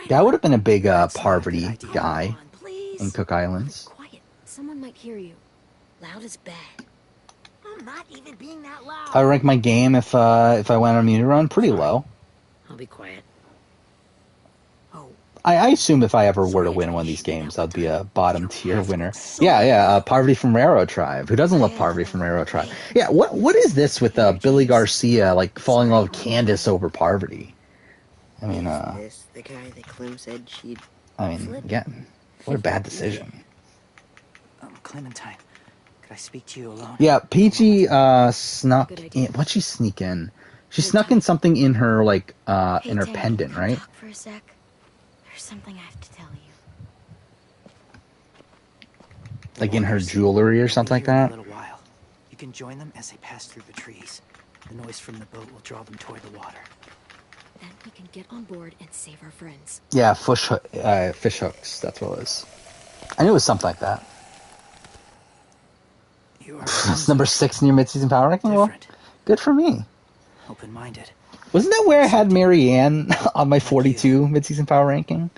A: That would have been a big Parvati guy in Cook Islands.
B: Quiet. Someone might hear you. Loud is bad. I'm not even being that loud.
A: I rank my game if I went on a immunity run pretty low.
D: I'll be quiet.
A: I assume if I ever were to win one of these games, I'd be a bottom tier winner. Yeah, Parvati from Railroad Tribe. Who doesn't love Parvati from Railroad Tribe? Yeah, what is this with Billy Garcia like falling in love with Candace over Parvati? I mean,
D: Is this the guy that Clem said she'd...
A: I mean, again, what a bad decision.
F: Clementine, could I speak to you alone?
A: Yeah, Peachy snuck in. What'd she sneak in? She snuck in something in her like in her pendant, right?
B: Talk for a sec. There's something I have to tell you.
A: Like in her jewelry or something like that.
F: In a little while. You can join them as they pass through the trees. The noise from the boat will draw them toward the water.
C: Then we can get on board and save our friends.
A: Yeah, fish hooks. That's what it was. I knew it was something like that. It's number 6 in your mid-season power ranking. Well, good for me.
F: Open-minded.
A: Wasn't that where I had Marianne on my 42 mid-season power ranking?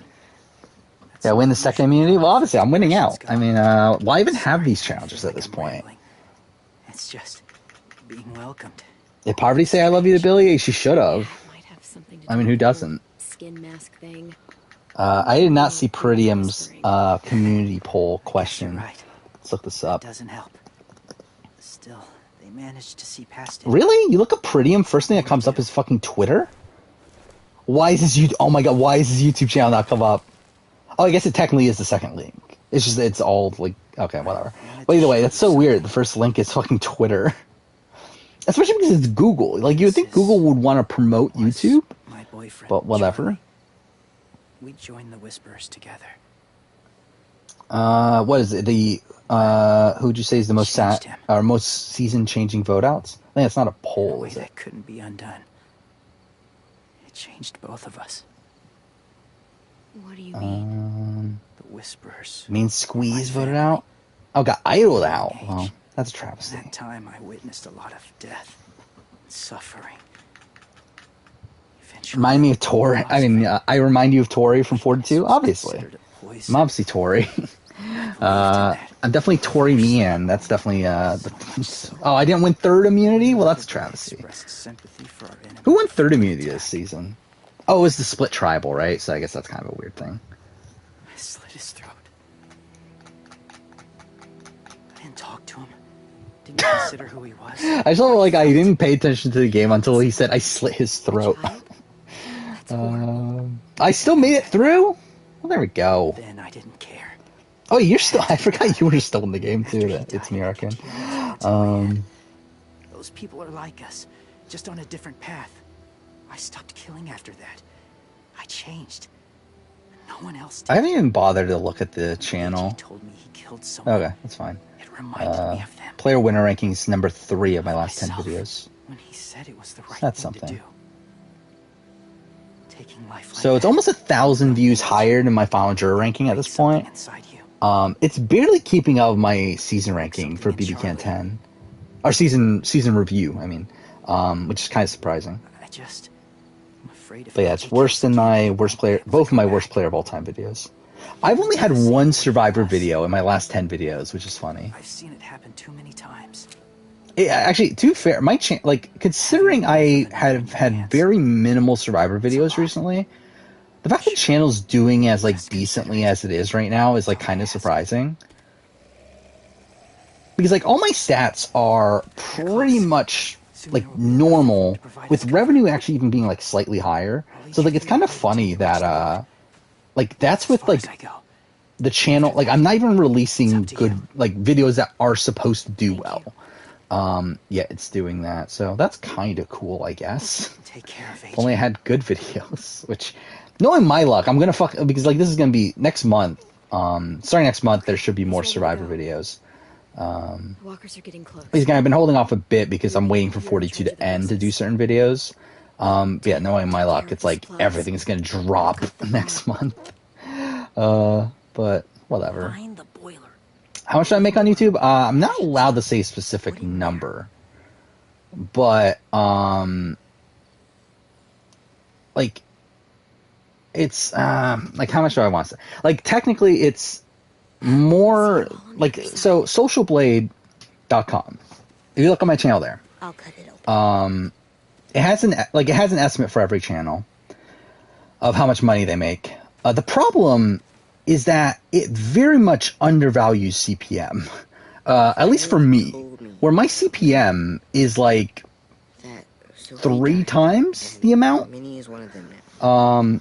A: Yeah, win the second immunity? Well, obviously, I'm winning out. I mean, why even have these challenges at this point?
F: It's just being welcomed.
A: Did Parvati say I love you to Billy? She should have. I mean, who doesn't?
C: Skin mask thing.
A: I did not see Peridium's community poll question. Let's look this up.
F: Doesn't help. Still, they managed to see past it.
A: Really? You look up Peridium, first thing that comes up is fucking Twitter? Why is this oh my god, why is his YouTube channel not come up? Oh, I guess it technically is the second link. It's just, it's all, like, okay, whatever. But either way, that's so weird. The first link is fucking Twitter. Especially because it's Google. Like, you would think Google would want to promote YouTube. But whatever.
F: We joined the Whisperers together.
A: What is it? The, who would you say is the most most season-changing vote-outs? I think it's not a poll, is it?
F: That couldn't be undone. It changed both of us.
C: What do you mean?
F: The Whisperers.
A: Mean Squeeze voted out? Oh, got idled out. Well, that's a travesty.
F: At that time, I witnessed a lot of death, suffering.
A: Remind me of Tori. I mean, I remind you of Tori from 42, obviously. I'm obviously Tori. I'm definitely Tori Meehan. That's definitely, oh, I didn't win third immunity? Well, that's a travesty. Who won third immunity this season? Oh, it was the split tribal, right? So I guess that's kind of a weird thing.
F: I slit his throat. I didn't talk to him. Didn't consider who he was.
A: I just felt like I didn't pay attention to the game until he said I slit his throat. I still made it through? Well, there we go.
F: Then I didn't care.
A: Oh, you're still... I forgot you were still in the game, too. It's me, Arkin.
F: Those people are like us, just on a different path. I stopped killing after that. I changed. No one else did.
A: I haven't even bothered to look at the channel.
F: Told me he killed someone.
A: Okay, that's fine.
F: It reminded me of them.
A: Player winner rankings number 3 of my last 10 videos.
F: When he said it was the right
A: that's
F: thing
A: something.
F: To do. Taking life like
A: So it's
F: that.
A: almost 1,000 views higher than my final juror ranking at this
F: Something
A: point.
F: inside you.
A: It's barely keeping up with my season ranking for BB Can 10. Or season review, I mean. Which is kind of surprising.
F: I'm afraid if
A: But yeah, it's worse than my worst player, both of my worst player of all time videos. I've only had one Survivor video in my last 10 videos, which is funny.
F: I've seen it happen too many times.
A: Actually, to be fair, my considering I have had very minimal Survivor videos recently, the fact that the channel's doing as like decently as it is right now is like kind of surprising. Because like all my stats are pretty much like normal, with revenue actually even being like slightly higher. So like it's kind of funny that like that's with like the channel, like I'm not even releasing good like videos that are supposed to do well. Yeah, it's doing that. So that's kind of cool, I guess.
F: Take care of
A: If only I had good videos, which knowing my luck, I'm going to because like this is going to be next month. Starting next month there should be more Survivor videos.
C: Walkers are getting close.
A: Basically, I've been holding off a bit because I'm waiting for 42 to end to do certain videos. But yeah, knowing my luck, it's like everything's going to drop next month. But whatever.
B: Find the boiler.
A: How much did I make on YouTube? I'm not allowed to say a specific number. But, like, it's, like, how much do I want to say? Like, technically, it's more, like, so, socialblade.com. If you look on my channel there.
B: I'll cut it open.
A: It has an estimate for every channel of how much money they make. The problem is that it very much undervalues CPM. At least for me, where my CPM is like 3 times the amount.
D: Minnie is one of them now.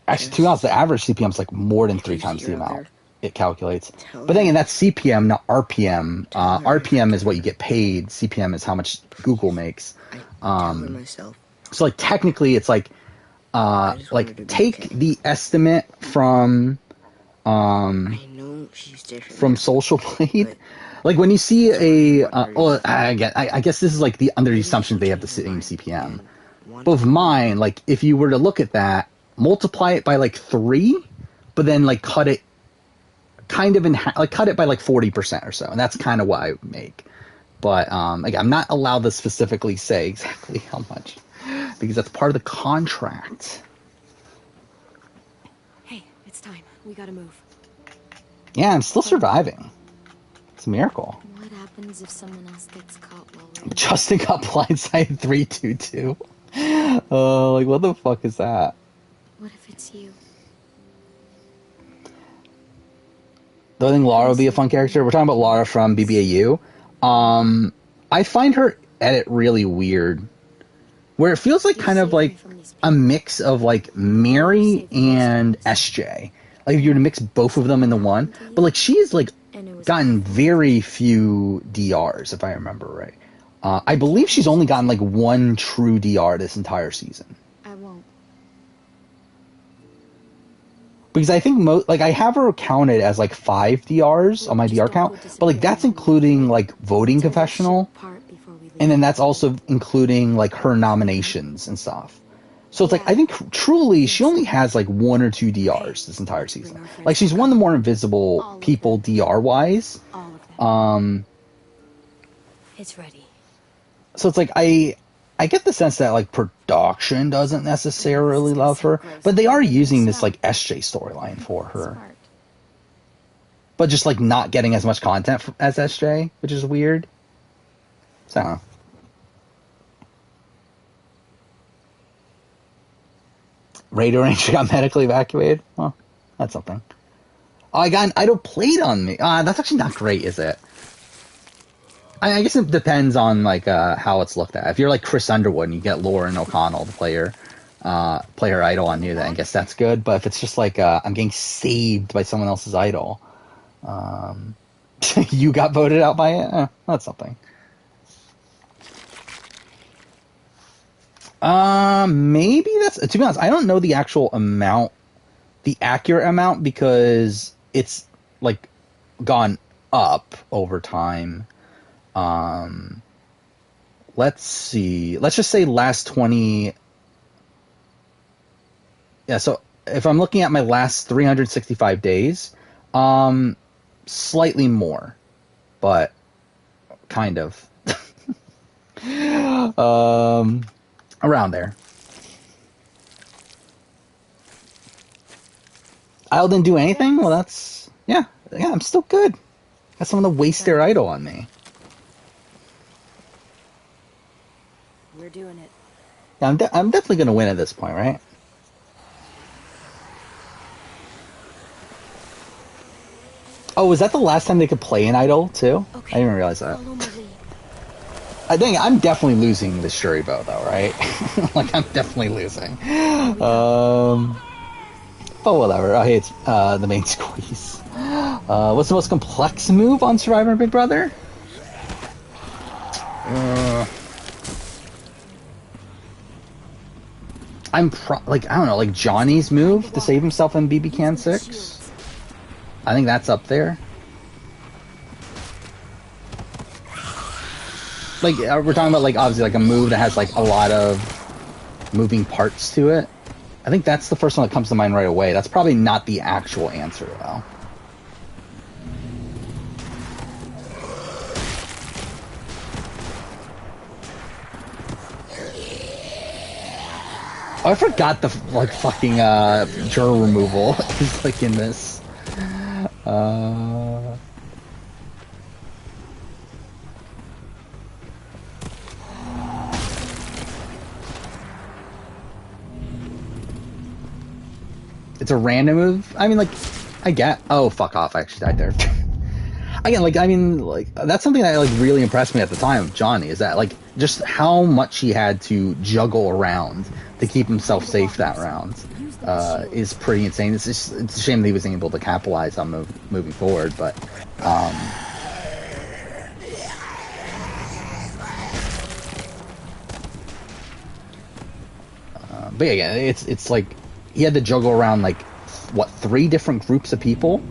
A: Actually, to be honest, the average CPM is like more than 3 times the amount it calculates. But then again, that's CPM, not RPM. RPM is what you get paid. CPM is how much Google makes. So like technically, it's like take the estimate from Social Blade. Like when you see I guess this is like under the assumption they have the same CPM. But with mine, like if you were to look at that, multiply it by like 3, but then like cut it kind of in like cut it by like 40% or so, and that's kind of what I make. But like I'm not allowed to specifically say exactly how much because that's part of the contract.
C: Hey, it's time. We gotta move.
A: Yeah, I'm still surviving. It's a miracle.
C: What happens if someone else gets caught while we're
A: Justin got blindsided 322. Like what the fuck is that?
C: What if it's you?
A: Do I think Lara would be a fun character? We're talking about Lara from BBAU. I find her edit really weird. Where it feels like kind of like a mix of like Mary and SJ. Like if you were to mix both of them into one. But like she's like gotten very few DRs, if I remember right. I believe she's only gotten like 1 true DR this entire season.
C: I won't.
A: Because I think like I have her counted as like 5 DRs on my DR count, but like that's including like voting confessional, and then that's also including like her nominations and stuff. So it's like I think truly she only has like 1 or 2 DRs this entire season. Like she's one of the more invisible people DR wise.
B: It's ready.
A: So it's like I get the sense that like production doesn't necessarily love her, but they are using this like SJ storyline for her. But just like not getting as much content as SJ, which is weird. So I don't know. Radio Ranger got medically evacuated. Well, that's something. Oh, I got an idle plate on me. That's actually not great, is it? I guess it depends on like how it's looked at. If you're like Chris Underwood and you get Lauren O'Connell to play her idol on you, then I guess that's good. But if it's just like I'm getting saved by someone else's idol, you got voted out by it. That's something. Maybe that's, to be honest, I don't know the actual amount, the accurate amount, because it's like gone up over time. Let's see. Let's just say last 20. Yeah, so if I'm looking at my last 365 days, slightly more, but kind of. Around there. Idle didn't do anything? Well, that's... Yeah, I'm still good. Got someone to waste their idol on me.
C: We're doing it.
A: Yeah, I'm definitely going to win at this point, right? Oh, was that the last time they could play an idol, too?
B: Okay.
A: I didn't realize that. I think I'm definitely losing the Shuri bow, though, right? Like, I'm definitely losing. But whatever. Oh, hey, it's the main squeeze. What's the most complex move on Survivor Big Brother? I don't know, like Johnny's move to save himself in BB Can 6. I think that's up there. Like, we're talking about, like, obviously, like, a move that has, like, a lot of moving parts to it. I think that's the first one that comes to mind right away. That's probably not the actual answer, though. Oh, I forgot the, like, fucking, juror removal is, like, in this. It's a random move? I mean, like, I get... Oh, fuck off. I actually died there. Again, like, I mean, like, that's something that, like, really impressed me at the time, Johnny, is that, like, just how much he had to juggle around to keep himself safe that round is pretty insane. It's a shame that he wasn't able to capitalize on moving forward, but... but yeah, it's like... He had to juggle around, like, what, 3 different groups of people?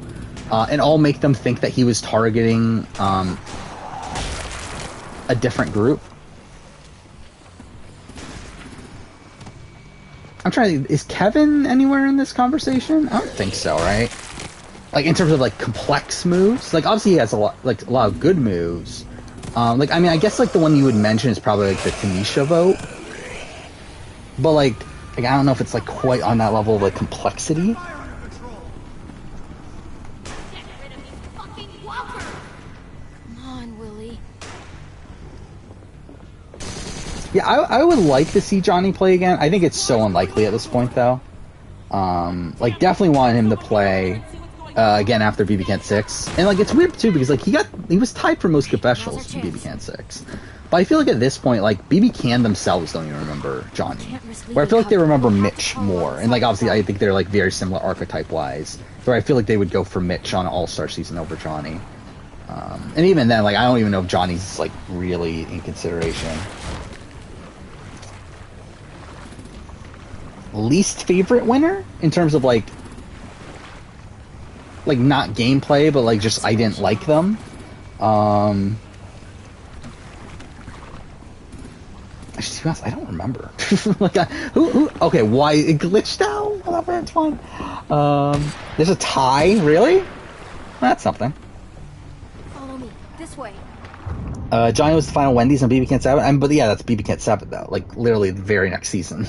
A: And all make them think that he was targeting a different group. I'm trying to... Is Kevin anywhere in this conversation? I don't think so, right? Like, in terms of, like, complex moves? Like, obviously he has a lot of good moves. Like, I mean, I guess, like, the one you would mention is probably, like, the Tanisha vote. But, like, I don't know if it's, like, quite on that level of, like, complexity. Yeah, I would like to see Johnny play again. I think it's so unlikely at this point, though. Like, definitely wanted him to play again after BB Can 6. And, like, it's weird, too, because, like, he was tied for most confessionals in BB Can 6. But I feel like at this point, like, BB Can themselves don't even remember Johnny. Where I feel like they remember Mitch more. And, like, obviously, I think they're, like, very similar archetype-wise. Where I feel like they would go for Mitch on All-Star season over Johnny. And even then, like, I don't even know if Johnny's, like, really in consideration. Least favorite winner? In terms of, like, not gameplay, but, like, just I didn't like them. Actually, to be honest, I don't remember. Like, who? Okay, why it glitched out? Whatever, it's fine. There's a tie, really? That's something.
C: Follow me this way.
A: Johnny was the final Wendy's on BB Can 7. But yeah, that's BB Can 7 though. Like, literally the very next season.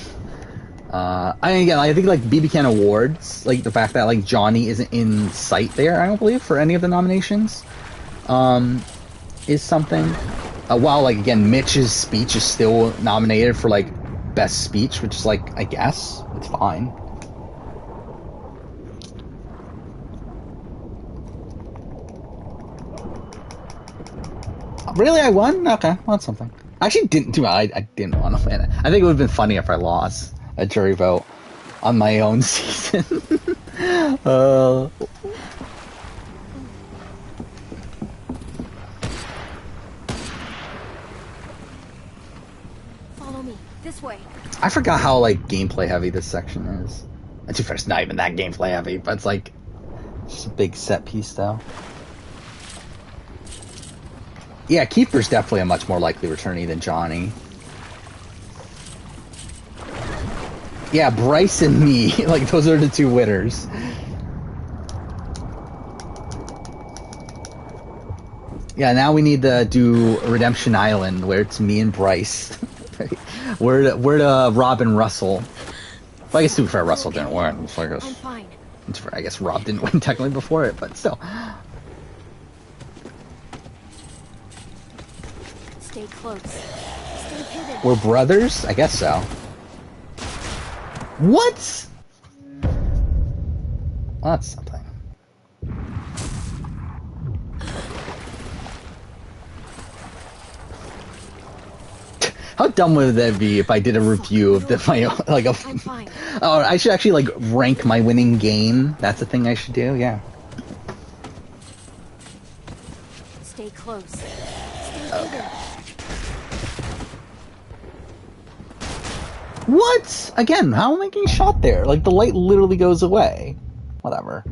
A: I think like BB Can Awards, like the fact that like Johnny isn't in sight there, I don't believe, for any of the nominations, is something. While like again, Mitch's speech is still nominated for like best speech, which is like, I guess it's fine. Really, I won? Okay, well, that's something. I actually didn't do it. I didn't want to win it. I think it would have been funny if I lost a jury vote on my own season. Follow
C: me this way.
A: I forgot how like gameplay heavy this section is. And to be fair, it's not even that gameplay heavy, but it's like just a big set piece though. Yeah, Keeper's definitely a much more likely returnee than Johnny. Yeah, Bryce and me. Like, those are the two winners. Yeah, now we need to do Redemption Island, where it's me and Bryce. we're to Rob and Russell. Well, I guess to be fair, Russell didn't win. So
C: I'm fine.
A: I guess Rob didn't win technically before it, but still.
C: Stay close. Stay hidden.
A: We're brothers? I guess so. What? Well, that's something. How dumb would that be if I did a review of
C: I'm fine.
A: Oh, I should actually rank my winning game. That's the thing I should do. Yeah.
C: Stay close. Stay hidden.
A: What? Again, how am I getting shot there? Like, the light literally goes away. Whatever.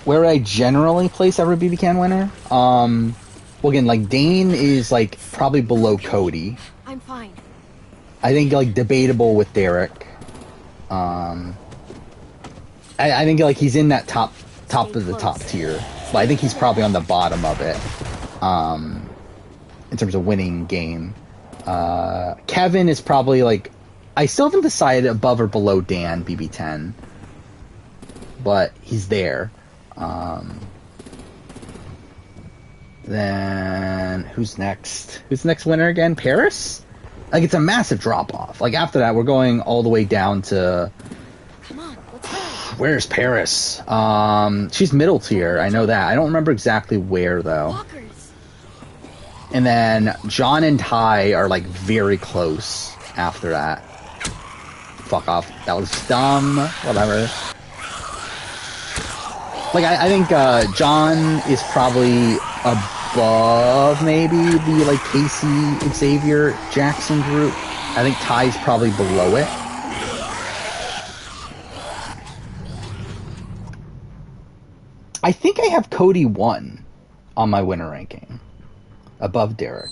A: Where I generally place every BB can winner? Well, again, Dane is, probably below Cody.
C: I'm fine.
A: I think, debatable with Derek. I think, he's in that top of the top tier. But I think he's probably on the bottom of it. In terms of winning game. Kevin is probably, I still haven't decided above or below Dan, BB10. But he's there. Then who's next? Who's the next winner again? Paris? It's a massive drop off. After that, we're going all the way down to.
C: Come on, let's go.
A: Where's Paris? She's middle tier. I know that. I don't remember exactly where though.
C: Walkers.
A: And then John and Ty are very close after that. Fuck off. That was dumb. Whatever. I think John is probably above maybe the Casey, Xavier, Jackson group. I think Ty's probably below it. I think I have Cody 1 on my winner ranking, above Derek.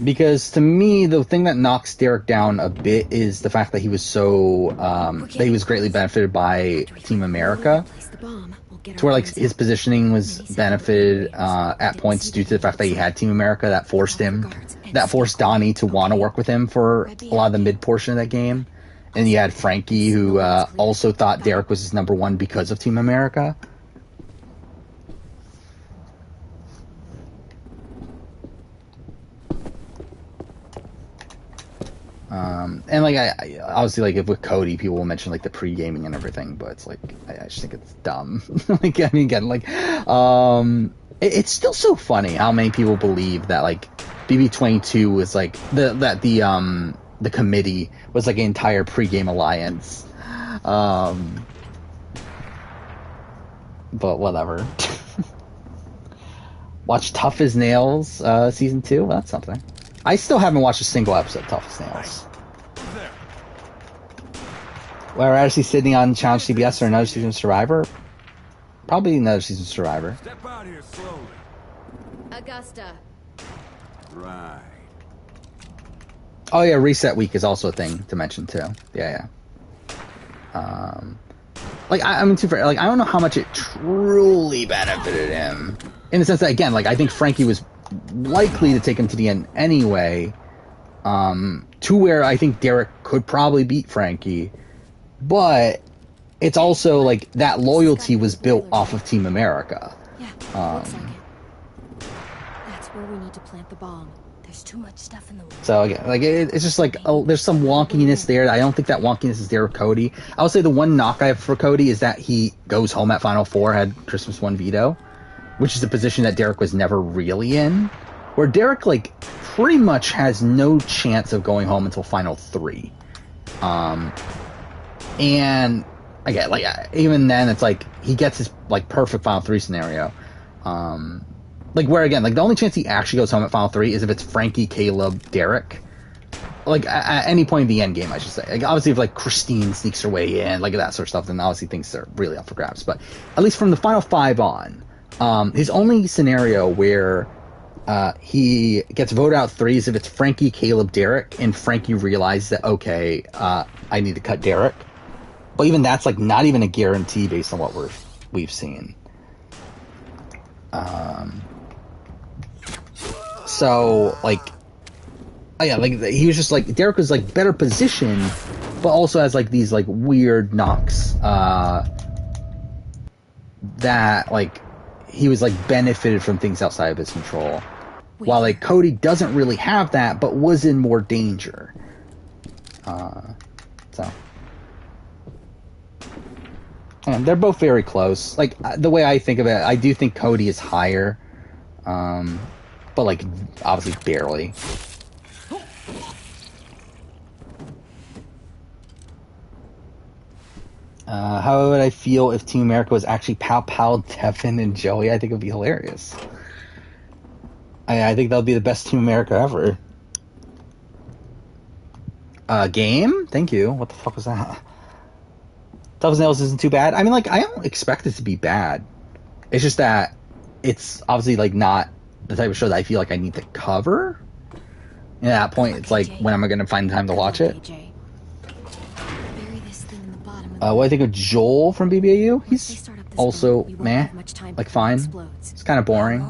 A: Because to me, the thing that knocks Derek down a bit is the fact that he was that he was greatly benefited by Team America. To where his positioning was benefited at points due to the fact that he had Team America that forced Donnie to want to work with him for a lot of the mid portion of that game. And you had Frankie, who also thought Derek was his number 1 because of Team America. And I obviously if with Cody, people will mention the pre-gaming and everything, but it's I just think it's dumb. It's still so funny how many people believe that BB22 was the committee was an entire pre-game alliance. But whatever. Watch Tough as Nails season 2. Well, that's something. I still haven't watched a single episode of Tough as Nails. Where actually sitting on Challenge CBS or another season of Survivor? Probably another season of Survivor.
E: Step out here slowly.
C: Augusta.
E: Right.
A: Oh yeah, reset week is also a thing to mention too. Yeah. I mean, too fair. I don't know how much it truly benefited him. In the sense that, again, I think Frankie was likely to take him to the end anyway. To where I think Derek could probably beat Frankie. But it's also, that loyalty was built off of Team America.
C: Yeah, 1 second. That's where we need to plant the bomb. There's too much stuff in the way.
A: So, again, it's just there's some wonkiness there. I don't think that wonkiness is there with Cody. I would say the one knock I have for Cody is that he goes home at Final Four, had Christmas 1 veto, which is a position that Derek was never really in. Where Derek, pretty much has no chance of going home until Final 3. And again, even then, it's he gets his perfect Final 3 scenario. Where again, the only chance he actually goes home at Final 3 is if it's Frankie, Caleb, Derek. At any point in the end game, I should say. Obviously, if Christine sneaks her way in, that sort of stuff, then obviously things are really up for grabs. But at least from the Final 5 on, his only scenario where he gets voted out 3s if it's Frankie, Caleb, Derek, and Frankie realizes that, okay, I need to cut Derek. But even that's like not even a guarantee based on what we've seen. So like, oh yeah, like he was just like Derek was like better positioned, but also has like these like weird knocks that like he was like benefited from things outside of his control. While like Cody doesn't really have that, but was in more danger. So. And they're both very close. Like, the way I think of it, I do think Cody is higher. But, like, obviously barely. How would I feel if Team America was actually Pow Pow, Devin, and Joey? I think it would be hilarious. I think that would be the best Team America ever. Game? Thank you. What the fuck was that? Tough as Nails isn't too bad. I mean, like, I don't expect it to be bad. It's just that it's obviously, like, not the type of show that I feel like I need to cover. And at that point, it's like, when am I going to find time to watch it? What do I think of Joel from BBAU? He's also, meh. Like, fine. It's kind of boring.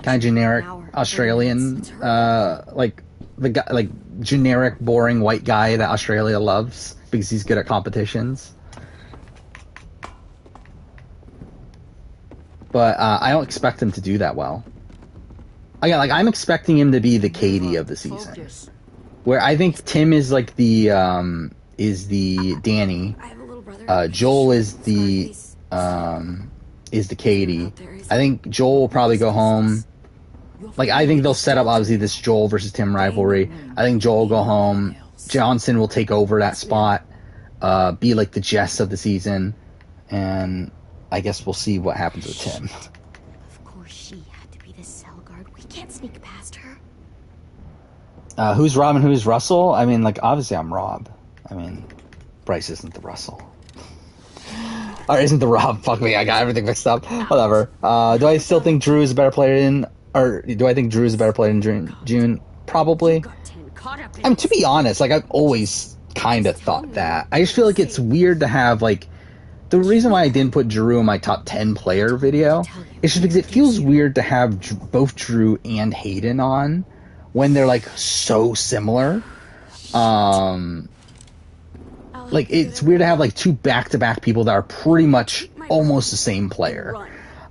A: Kind of generic Australian, like, the guy, like, generic, boring white guy that Australia loves because he's good at competitions. But I don't expect him to do that well. Again, like, I'm expecting him to be the Katie of the season. Where I think Tim is like the Danny. Joel is the Katie. I think Joel will probably go home. Like, I think they'll set up obviously this Joel versus Tim rivalry. I think Joel will go home. Johnson will take over that spot, be like the Jess of the season, and I guess we'll see what happens with Tim.
C: Of course she had to be the cell guard. We can't sneak past her.
A: Who's Rob and who's Russell? I mean, like, obviously I'm Rob. I mean, Bryce isn't the Russell. Or isn't the Rob? Fuck me, I got everything mixed up. Whatever. Do I still think Drew is a better player than... Or do I think Drew is a better player than June? Probably. I mean, to be honest, like, I've always kind of thought that. I just feel like it's weird to have, like... The reason why I didn't put Drew in my top 10 player video is just because it feels weird to have both Drew and Hayden on when they're, like, so similar. Like, it's weird to have, like, two back-to-back people that are pretty much almost the same player.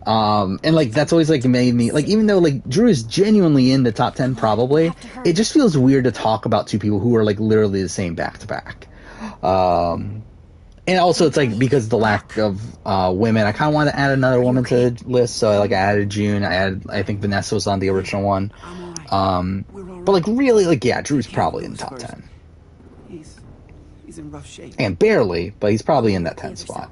A: And, like, that's always, like, made me... Like, even though, like, Drew is genuinely in the top 10, probably, it just feels weird to talk about two people who are, like, literally the same back-to-back. And also, it's, like, because of the lack of women, I kind of wanted to add another woman to the list, so, like, I added June, I think Vanessa was on the original one. But, like, really, like, yeah, Drew's probably in the top 10.
F: He's in rough shape.
A: And barely, but he's probably in that 10 spot.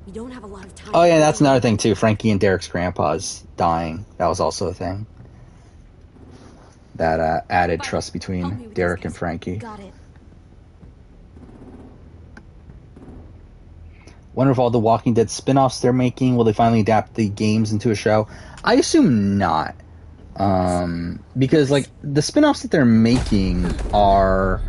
B: We don't have a lot of time.
A: Oh yeah, that's another thing too. Frankie and Derek's grandpa's dying. That was also a thing. That added trust between Derek and Frankie.
C: Got it.
A: Wonder if all the Walking Dead spin-offs they're making, will they finally adapt the games into a show? I assume not. Because, like, the spin-offs that they're making are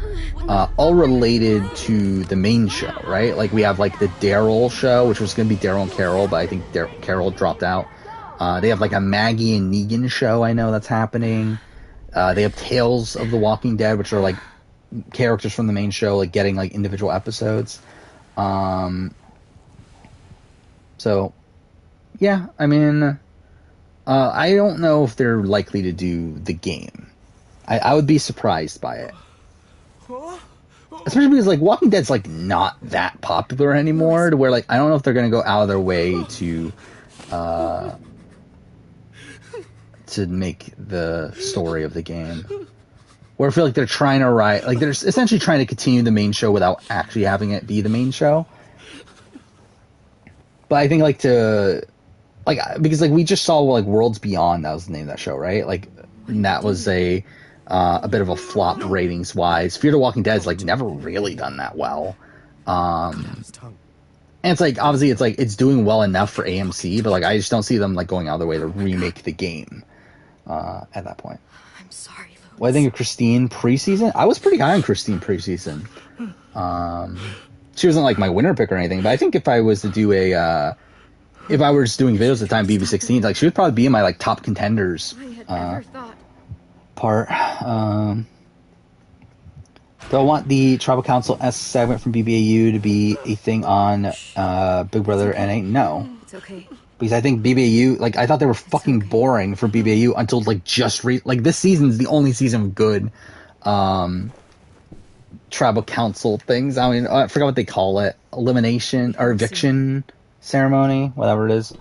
A: all related to the main show, right? Like, we have, like, the Daryl show, which was going to be Daryl and Carol, but I think Carol dropped out. They have, like, a Maggie and Negan show, I know that's happening. They have Tales of the Walking Dead, which are, like, characters from the main show, like, getting, like, individual episodes. So, yeah, I mean... I don't know if they're likely to do the game. I would be surprised by it. Especially because, like, Walking Dead's, like, not that popular anymore, to where, like, I don't know if they're going to go out of their way to make the story of the game. Or I feel like they're trying to write... Like, they're essentially trying to continue the main show without actually having it be the main show. But I think, like, like, because, like, we just saw, like, Worlds Beyond, that was the name of that show, right? Like, and that was a bit of a flop ratings-wise. Fear the Walking Dead's, like, never really done that well. And And it's like, obviously, it's like, it's doing well enough for AMC, but like, I just don't see them like going out of their way to remake the game at that point.
B: I'm sorry, Louis.
A: What I think of Christine preseason? I was pretty high on Christine preseason. She wasn't like my winner pick or anything, but I think if I was to do if I were just doing videos at the time, BB16, like she would probably be in my like top contenders
C: I had never thought.
A: part. Do I want the Tribal Council S segment from BBAU to be a thing on Big Brother NA? No.
C: It's okay.
A: Because I think BBAU, like, I thought they were fucking boring for BBAU until, like, like, this season's the only season of good Tribal Council things. I mean, I forgot what they call it. Elimination or eviction ceremony, whatever it is.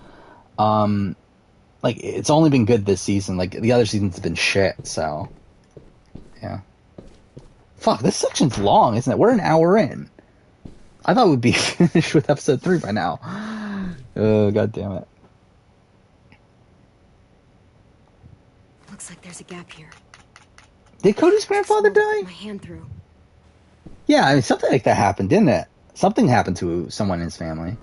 A: Like, it's only been good this season. Like, the other seasons have been shit, so. Yeah. Fuck, this section's long, isn't it? We're an hour in. I thought we'd be finished with episode 3 by now. Oh, god damn it.
C: Looks like there's a gap here.
A: Did Cody's grandfather die?
C: My hand through.
A: Yeah, I mean, something like that happened, didn't it? Something happened to someone in his family.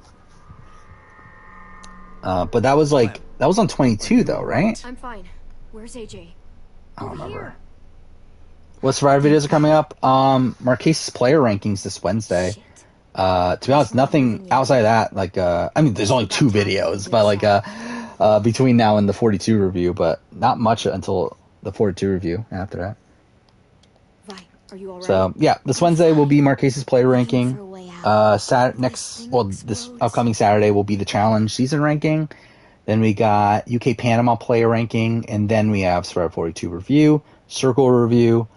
A: But that was like, that was on 22 though, right?
C: I'm fine. Where's AJ?
A: I don't remember. What Survivor videos are coming up? Marques's player rankings this Wednesday. To be honest, nothing outside of that, like, I mean, there's only 2 videos, but like, between now and the 42 review, but not much until the 42 review after that.
C: Vi, are you all right?
A: So, yeah, this Wednesday will be Marques's player ranking. This upcoming Saturday will be the challenge season ranking. Then we got UK Panama player ranking, and then we have Survivor 42 review, Circle review,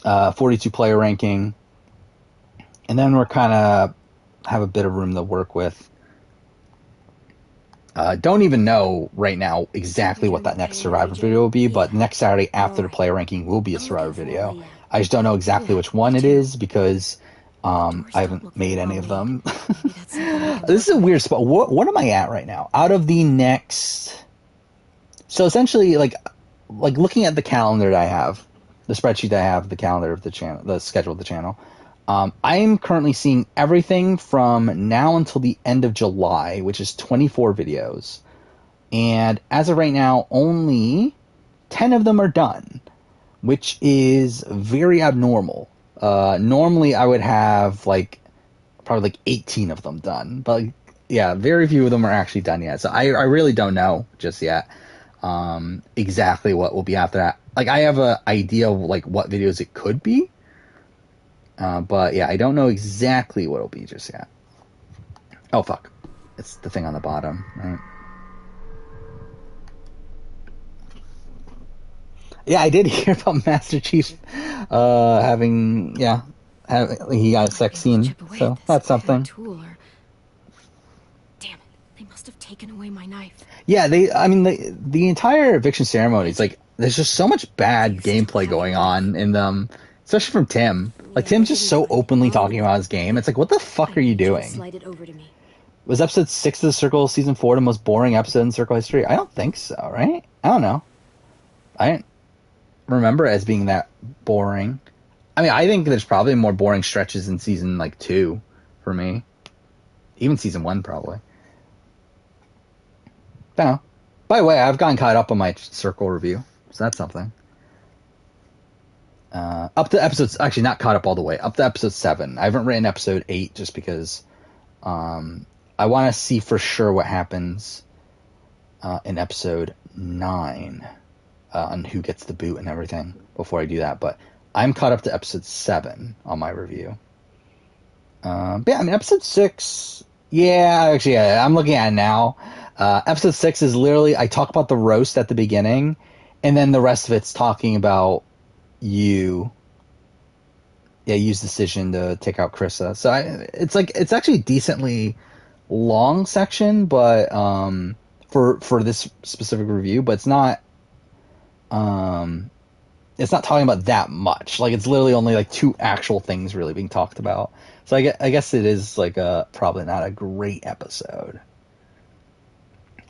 A: 42 player ranking, and then we're kind of have a bit of room to work with. Don't even know right now exactly what that next Survivor video will be, but next Saturday after the player ranking will be a Survivor video. I just don't know exactly which one it is because I haven't made any of them. This is a weird spot. What am I at right now? Out of the next... So essentially, like looking at the calendar that I have, the spreadsheet that I have, the calendar of the channel, the schedule of the channel, I am currently seeing everything from now until the end of July, which is 24 videos. And as of right now, only 10 of them are done, which is very abnormal. Normally I would have probably 18 of them done, but yeah, very few of them are actually done yet. So I really don't know just yet exactly what will be after that. Like, I have an idea of what videos it could be, but yeah, I don't know exactly what it'll be just yet. Oh fuck, it's the thing on the bottom, right? Yeah, I did hear about Master Chief having he got a sex scene, so that's something.
C: Damn it, they must have taken away my knife.
A: Yeah, the entire eviction ceremony, it's like, there's just so much bad gameplay going on in them, especially from Tim. Like, Tim's just so openly talking about his game. It's like, what the fuck are you doing? Was episode 6 of The Circle season 4 the most boring episode in Circle history? I don't think so, right? I don't know. I didn't remember it as being that boring. I mean, I think there's probably more boring stretches in season 2 for me. Even season 1 probably. I don't know. By the way, I've gotten caught up on my Circle review, so that's something. Up to episodes, actually not caught up all the way, up to episode 7. I haven't written episode 8 just because I want to see for sure what happens in episode 9 on who gets the boot and everything before I do that. But I'm caught up to episode 7 on my review. But yeah, I mean, episode 6, I'm looking at it now. Episode 6 is literally, I talk about the roast at the beginning, and then the rest of it's talking about Yu's decision to take out Krista. So it's actually a decently long section, but for this specific review, but it's not talking about that much. Like, it's literally only 2 actual things really being talked about. So I guess it is probably not a great episode.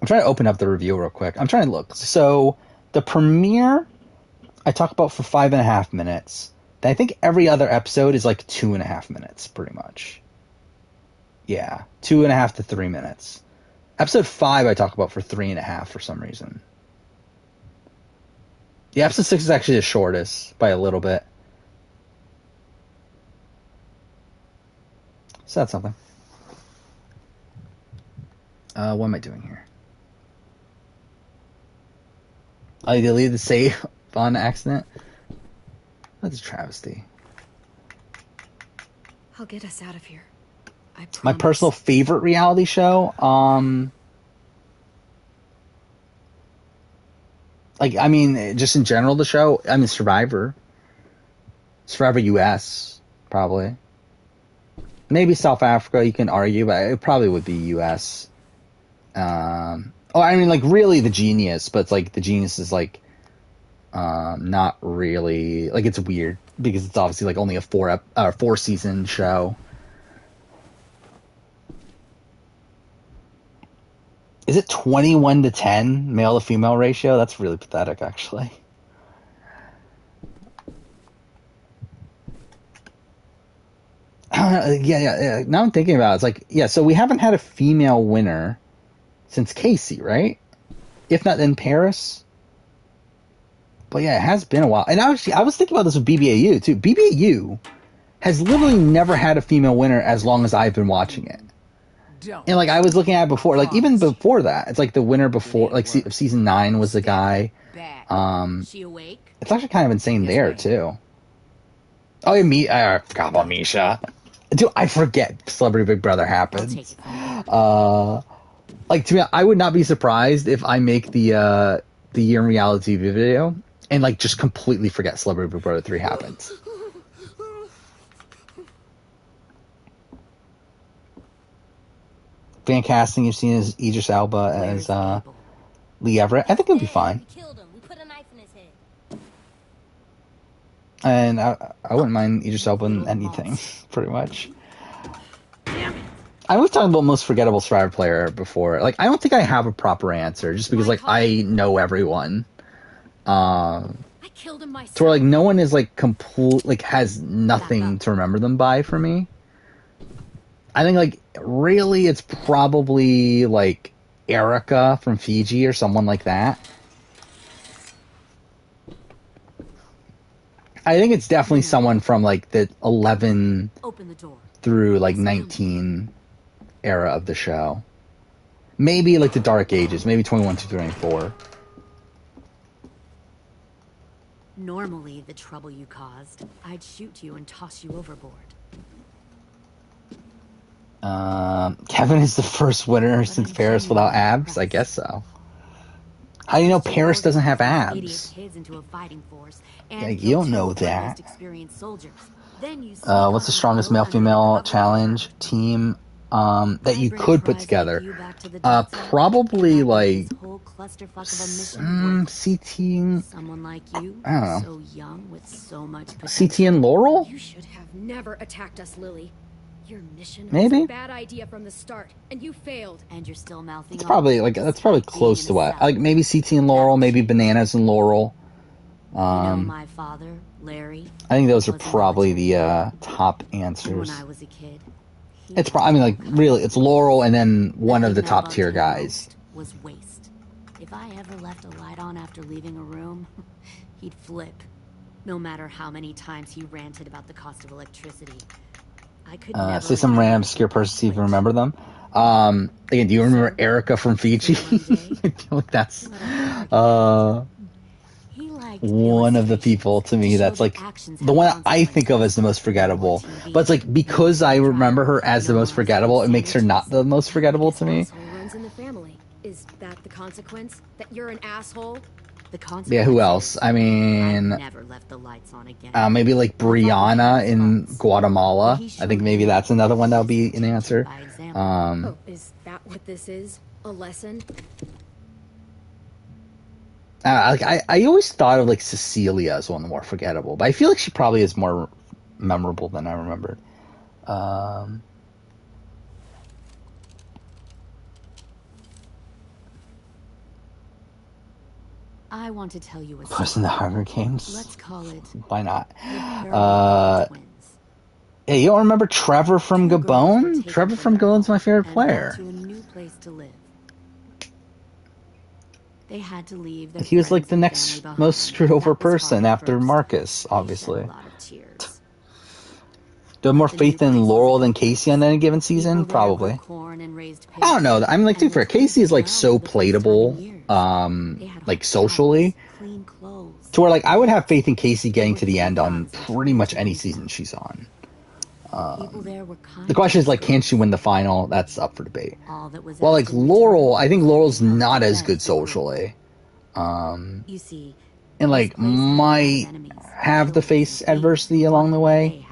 A: I'm trying to open up the review real quick. I'm trying to look. So the premiere I talk about for 5.5 minutes. I think every other episode is 2.5 minutes, pretty much. Yeah, 2.5 to 3 minutes. Episode 5 I talk about for 3.5 for some reason. Yeah, episode 6 is actually the shortest by a little bit. So that's something. What am I doing here? I deleted the save on accident. That's a travesty.
C: I'll get us out of here. I promise.
A: My personal favorite reality show. Like, I mean, just in general, the show. I mean, Survivor. Survivor US, probably. Maybe South Africa, you can argue, but it probably would be US. I mean, like, really The Genius, but it's like, The Genius is like, not really, like, it's weird, because it's obviously, like, only a 4-season show. Is it 21 to 10 male to female ratio? That's really pathetic, actually. Yeah. Now I'm thinking about it. It's like, yeah, so we haven't had a female winner since Casey, right? If not in Paris. But yeah, it has been a while. And I was thinking about this with BBAU, too. BBAU has literally never had a female winner as long as I've been watching it. And like I was looking at it before, like even before that, it's like the winner before, like season 9 was the guy.
C: She awake?
A: It's actually kind of insane there too. Oh yeah, I forgot about Misha. Dude, I forget Celebrity Big Brother happens. Like to me, I would not be surprised if I make the year in reality video and like just completely forget Celebrity Big Brother 3 happens. Fan casting you've seen is Idris Elba as Lee Everett. I think it'll be fine. And I wouldn't mind Idris Elba in anything, pretty much. I was talking about most forgettable Survivor player before. Like, I don't think I have a proper answer, just because like I know everyone.
C: I killed him myself.
A: To where like no one is like has nothing to remember them by for me. I think like really it's probably like Erica from Fiji or someone like that. I think it's definitely someone from like the 11 through like 19 era of the show. Maybe like the Dark Ages, maybe 21 to 24.
C: Normally, the trouble you caused, I'd shoot you and toss you overboard.
A: Kevin is the first winner since Paris without abs? I guess so. How do you know Paris doesn't have abs? Yeah, you don't know that. What's the strongest male-female challenge team that you could put together? Probably like CT. I don't know. CT and Laurel?
C: You should have never attacked us, Lily. Your mission
A: maybe
C: was a bad idea from the start, and you failed. And you're still mouthing.
A: It's probably like that's probably close to what like maybe CT and Laurel, maybe Bananas and Laurel.
C: My father, Larry.
A: I think those are probably the top answers.
C: When I was a kid,
A: it's I mean like really it's Laurel and then one of the top tier guys.
C: Was waste. If I ever left a light on after leaving a room, he'd flip. No matter how many times he ranted about the cost of electricity.
A: Say some random obscure person, see if you remember them. Again, do you remember Erica from Fiji? I feel like that's one of the people to me that's like the one that I think of as the most forgettable. But it's like because I remember her as the most forgettable, it makes her not the most forgettable to me.
C: Is that the consequence? That you're an asshole?
A: Yeah, who else? I mean,
C: never left the lights on again.
A: Maybe like Brianna in Guatemala. I think maybe that's another one that'll be an answer.
C: Is that what this is? A lesson?
A: I always thought of like Cecilia as one of the more forgettable, but I feel like she probably is more memorable than I remembered.
C: I want to tell you a
A: Person in the Hunger Games.
C: Let's call it.
A: Why not? Yeah, you don't remember Trevor from Gabon? Trevor from Gabon's my favorite player.
C: To a new place to live. They had to leave.
A: He was like the next most screwed over person after Marcus, obviously. Do I have more faith in Laurel than Casey on any given season? Probably. I don't know. I mean, like, to be fair, Casey is like so plateable, like socially, to where like I would have faith in Casey getting to the end on pretty much any season she's on. The question is, like, can she win the final? That's up for debate. Well, like, Laurel, I think Laurel's not as good socially. And, like, might have to face adversity along the way.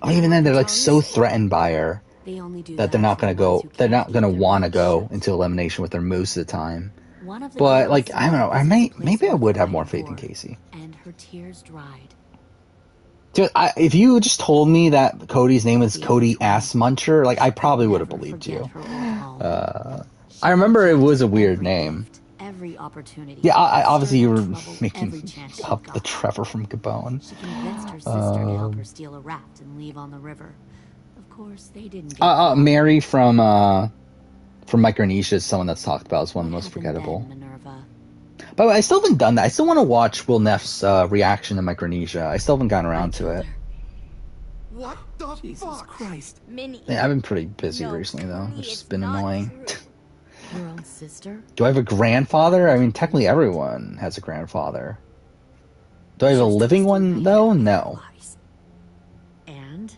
A: Oh, even then, they're, like, so threatened by her that they're not going to go, they're not going to want to go into elimination with her most of the time. But, like, I don't know, maybe I would have more faith in Casey.
C: And her tears dried.
A: Dude, if you just told me that Cody's name was Cody Ass Muncher, like, I probably would have believed you. I remember it was a weird name. Yeah, obviously you were making up the Trevor from Gabon.
C: She convinced her sister to help her steal a raft and leave on the river. Of course, they didn't get
A: Mary from Micronesia is someone that's talked about as one of the most forgettable. By the way, I still haven't done that. I still want to watch Will Neff's reaction to Micronesia. I still haven't gotten around to it.
F: What the Jesus Christ?
B: Minnie.
A: Yeah, I've been pretty busy recently, though, which has been annoying.
C: Your own sister?
A: Do I have a grandfather? I mean, technically everyone has a grandfather. Do I have a living one, though? No.
C: And?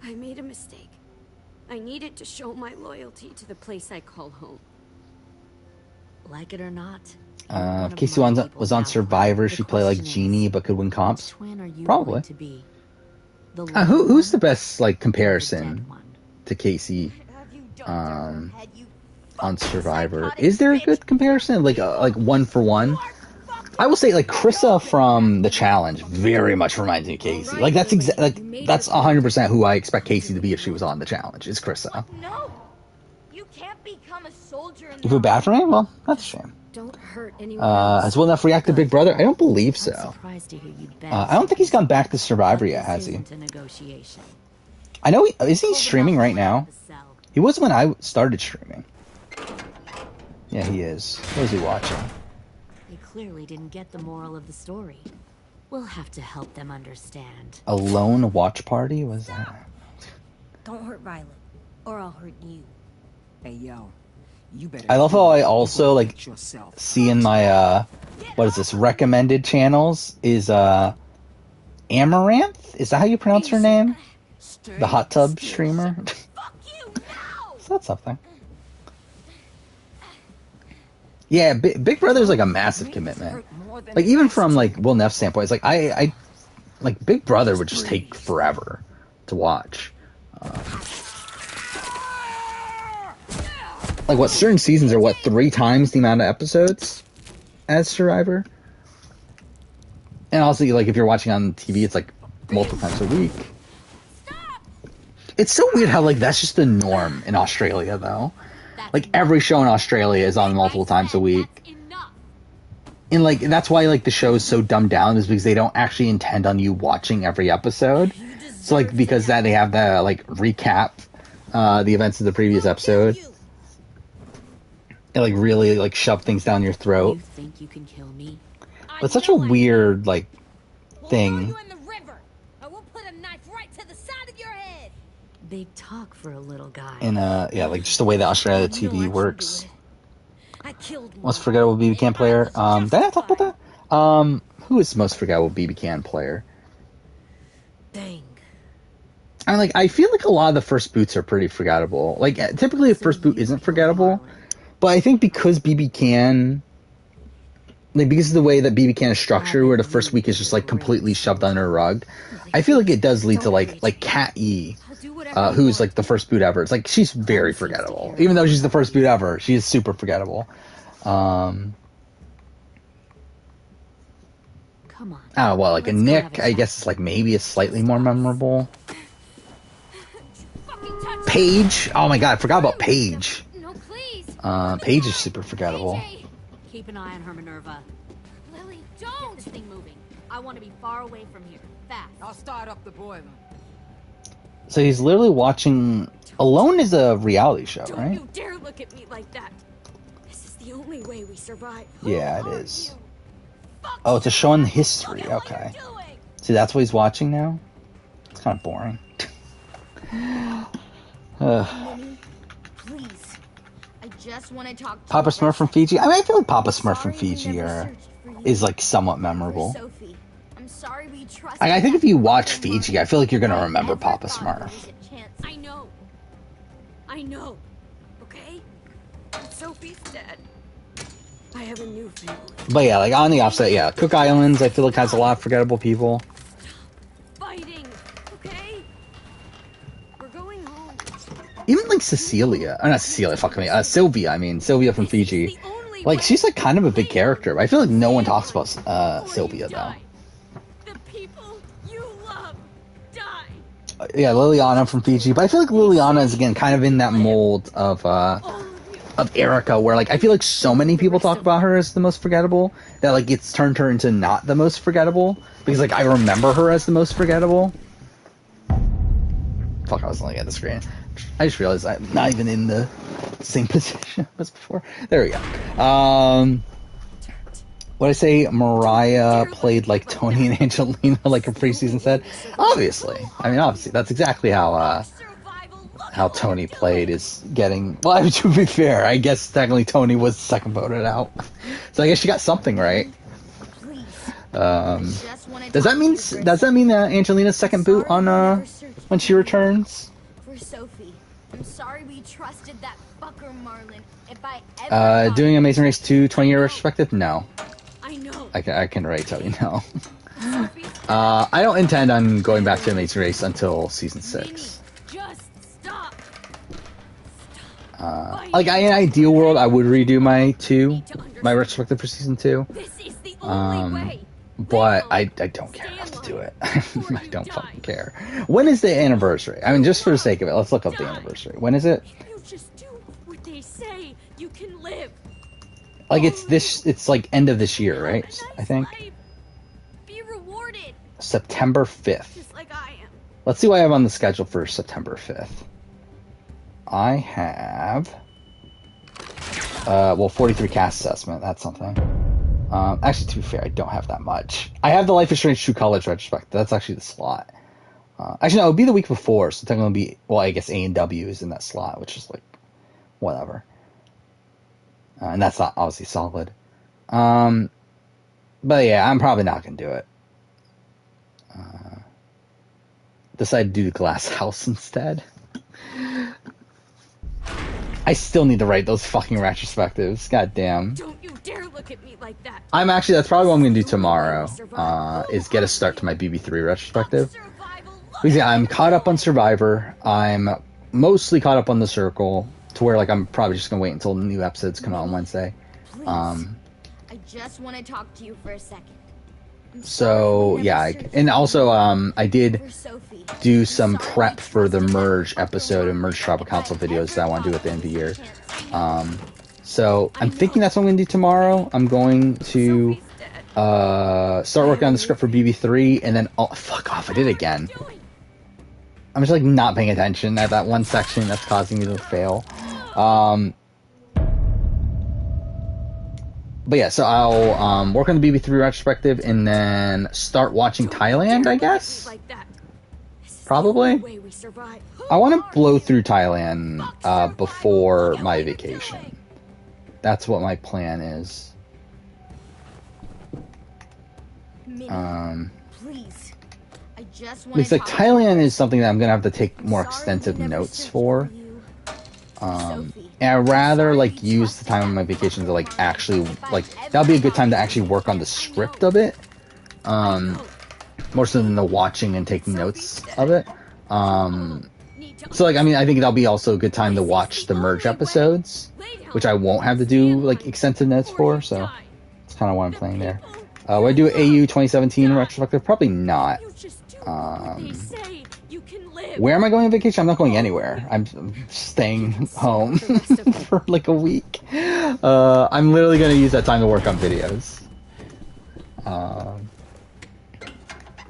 B: I made a mistake. I needed to show my loyalty to the place I call home.
C: Like it or not.
A: If Casey was on Survivor, she'd play like Jeannie but could win comps. Probably. Who's the best like comparison to Casey on Survivor? Is there a good comparison? Like 1-for-1? I will say like Krista from The Challenge very much reminds me of Casey. Like that's that's 100% who I expect Casey to be if she was on The Challenge. Is Krista.
B: No. You can't become a soldier in
A: You feel bad for me? Well, that's a shame.
B: Don't hurt anyone.
A: Has Will Neff reacted to Big Brother? I don't believe so. I don't think he's gone back to Survivor yet, has he? I know isn't he streaming right now? He was when I started streaming. Yeah, he is. What is he watching?
C: They clearly didn't get the moral of the story. We'll have to help them understand.
A: A lone watch party? What was that?
B: Don't hurt Violet, or I'll hurt you.
F: Hey, yo. You better
A: I love how I also like see in my what is this recommended channels is Amaranth? Is that how you pronounce her name? The hot tub streamer. So that's something. Yeah, Big Brother's like a massive commitment. Like even from like Will Neff's standpoint, it's like I like Big Brother would just take forever to watch. Like what certain seasons are 3 times the amount of episodes as Survivor, and also like if you're watching on TV, it's like multiple times a week. It's so weird how like that's just the norm in Australia though. Like every show in Australia is on multiple times a week. And like that's why like the show is so dumbed down is because they don't actually intend on you watching every episode. So like because that they have the like recap the events of the previous episode. And like really like shove things down your throat.
C: You think you can kill me?
A: But it's such a weird like thing.
C: Big talk for a little guy.
A: And yeah, like just the way that Australia TV works. Most forgettable BB Can player. Did I talk about that? Who is the most forgettable BB Can player?
C: Dang.
A: I mean, like I feel like a lot of the first boots are pretty forgettable. Like typically the first boot isn't forgettable, but I think because BB Can, like because of the way that BB Can is structured, where the first week is just like completely shoved under a rug, I feel like it does lead to like Cat E. Who's like the first boot ever. It's like she's very forgettable. Even though she's the first boot ever, she is super forgettable.
C: Come on.
A: Oh well, like a Nick, I guess it's like maybe it's slightly more memorable. Paige, oh my god, I forgot about Paige. Paige is super forgettable.
C: Keep an eye on her, Minerva.
B: Lily, don't!
C: Get this thing moving. I want to be far away from here. Fast.
G: I'll start up the boiler.
A: So he's literally watching... Alone is a reality show,
B: Don't
A: right?
B: you dare look at me like that. This is the only way we survive.
A: Yeah, it is. Oh, it's a show in history. Okay. See, that's what he's watching now? It's kind of boring.
C: Minnie, please. I just want to talk to
A: Papa
C: you
A: Smurf from
C: first.
A: Fiji? I mean, I feel like Papa Smurf from
C: Sorry we
A: Fiji
C: never searched for you.
A: is, like, somewhat
C: For
A: memorable.
C: Sophie. I'm sorry we trusted
A: I think if you
C: that
A: watch
C: fucker
A: Fiji,
C: Marlin.
A: I feel like you're gonna
C: I
A: remember
C: never
A: Papa
C: thought
A: Smurf.
C: there was a chance.
B: I know. I know. Okay? But Sophie's dead. I have a new family.
A: But yeah, like, on the offset, yeah. Cook Islands, I feel like, has a lot of forgettable people.
B: Fighting. Okay? We're going home.
A: Even, like, Cecilia. Or not Cecilia, fuck me. Sylvia, I mean. Sylvia from Fiji.
B: The only
A: Like,
B: way
A: she's, like, kind of a big character. But I feel like no one talks about,
B: before
A: Sylvia,
B: you
A: though.
B: die. The people you love die.
A: Yeah, Liliana from Fiji. But I feel like Liliana is, again, kind of in that mold of Erica, where, like, I feel like so many people talk about her as the most forgettable that, like, it's turned her into not the most forgettable. Because, like, I remember her as the most forgettable. Fuck, I was looking at the screen. I just realized I'm not even in the same position as before. There we go. What I say, Mariah played like Tony and Angelina, like a preseason said. Obviously, I mean, obviously, that's exactly how Tony played. Is getting. Well, I mean, to be fair, I guess technically Tony was second voted out, so I guess she got something right. Does that mean that Angelina's second boot on when she returns?
C: For Sophie. I'm sorry we trusted that fucker Marlin. If I ever
A: Doing Amazing Race 2 20-year retrospective? No.
B: I know.
A: I can already tell you no. I don't intend on going back to Amazing Race until season 6.
B: Just stop.
A: Like, in an ideal world, I would redo my retrospective for season 2.
B: This is the only way.
A: But I don't care enough to do it. I don't fucking care. When is the anniversary? I mean, just for the sake of it, let's look up the anniversary. When is it?
B: If you just do what they say, you can live.
A: Like, it's like end of this year, right? I think.
B: Be rewarded,
A: September 5th.
B: just like I am.
A: Let's see what I have on the schedule for September 5th. I have 43 cast assessment. That's something. Actually, to be fair, I don't have that much. I have the Life is Strange True Colors retrospective. That's actually the slot. Actually, no, it would be the week before, so technically it'll be... Well, I guess A&W is in that slot, which is, like, whatever. And that's not obviously solid. But yeah, I'm probably not going to do it. Decide to do the Glass House instead. I still need to write those fucking retrospectives. God damn.
B: Don't you dare look at me like that.
A: That's probably what I'm going to do tomorrow, is get a start to my BB3 retrospective. Because yeah, I'm caught up on Survivor. I'm mostly caught up on The Circle, to where, like, I'm probably just going to wait until the new episodes come out on Wednesday.
C: I just want to talk to you for a second.
A: So, yeah, and also, I did do some prep for the Merge episode and Merge Tribal Council videos that I want to do at the end of the year. So, I'm thinking that's what I'm going to do tomorrow. I'm going to start working on the script for BB3, and then... Oh, fuck off, I did it again. I'm just, like, not paying attention at that one section that's causing me to fail. But yeah, so I'll work on the BB3 retrospective and then start watching Thailand, I guess? Probably? I want to blow through Thailand before my vacation. That's what my plan is. Because, like, Thailand is something that I'm going to have to take more extensive notes for. And I'd rather, like, use the time of my vacation to, like, actually, like, that'll be a good time to actually work on the script of it. More so than the watching and taking notes of it. So, like, I mean, I think that'll be also a good time to watch the Merge episodes, which I won't have to do, like, extensive notes for, so that's kind of what I'm playing there. Would I do an AU 2017 retrospective? Probably not. Where am I going on vacation? I'm not going anywhere. I'm staying home for like a week. I'm literally going to use that time to work on videos.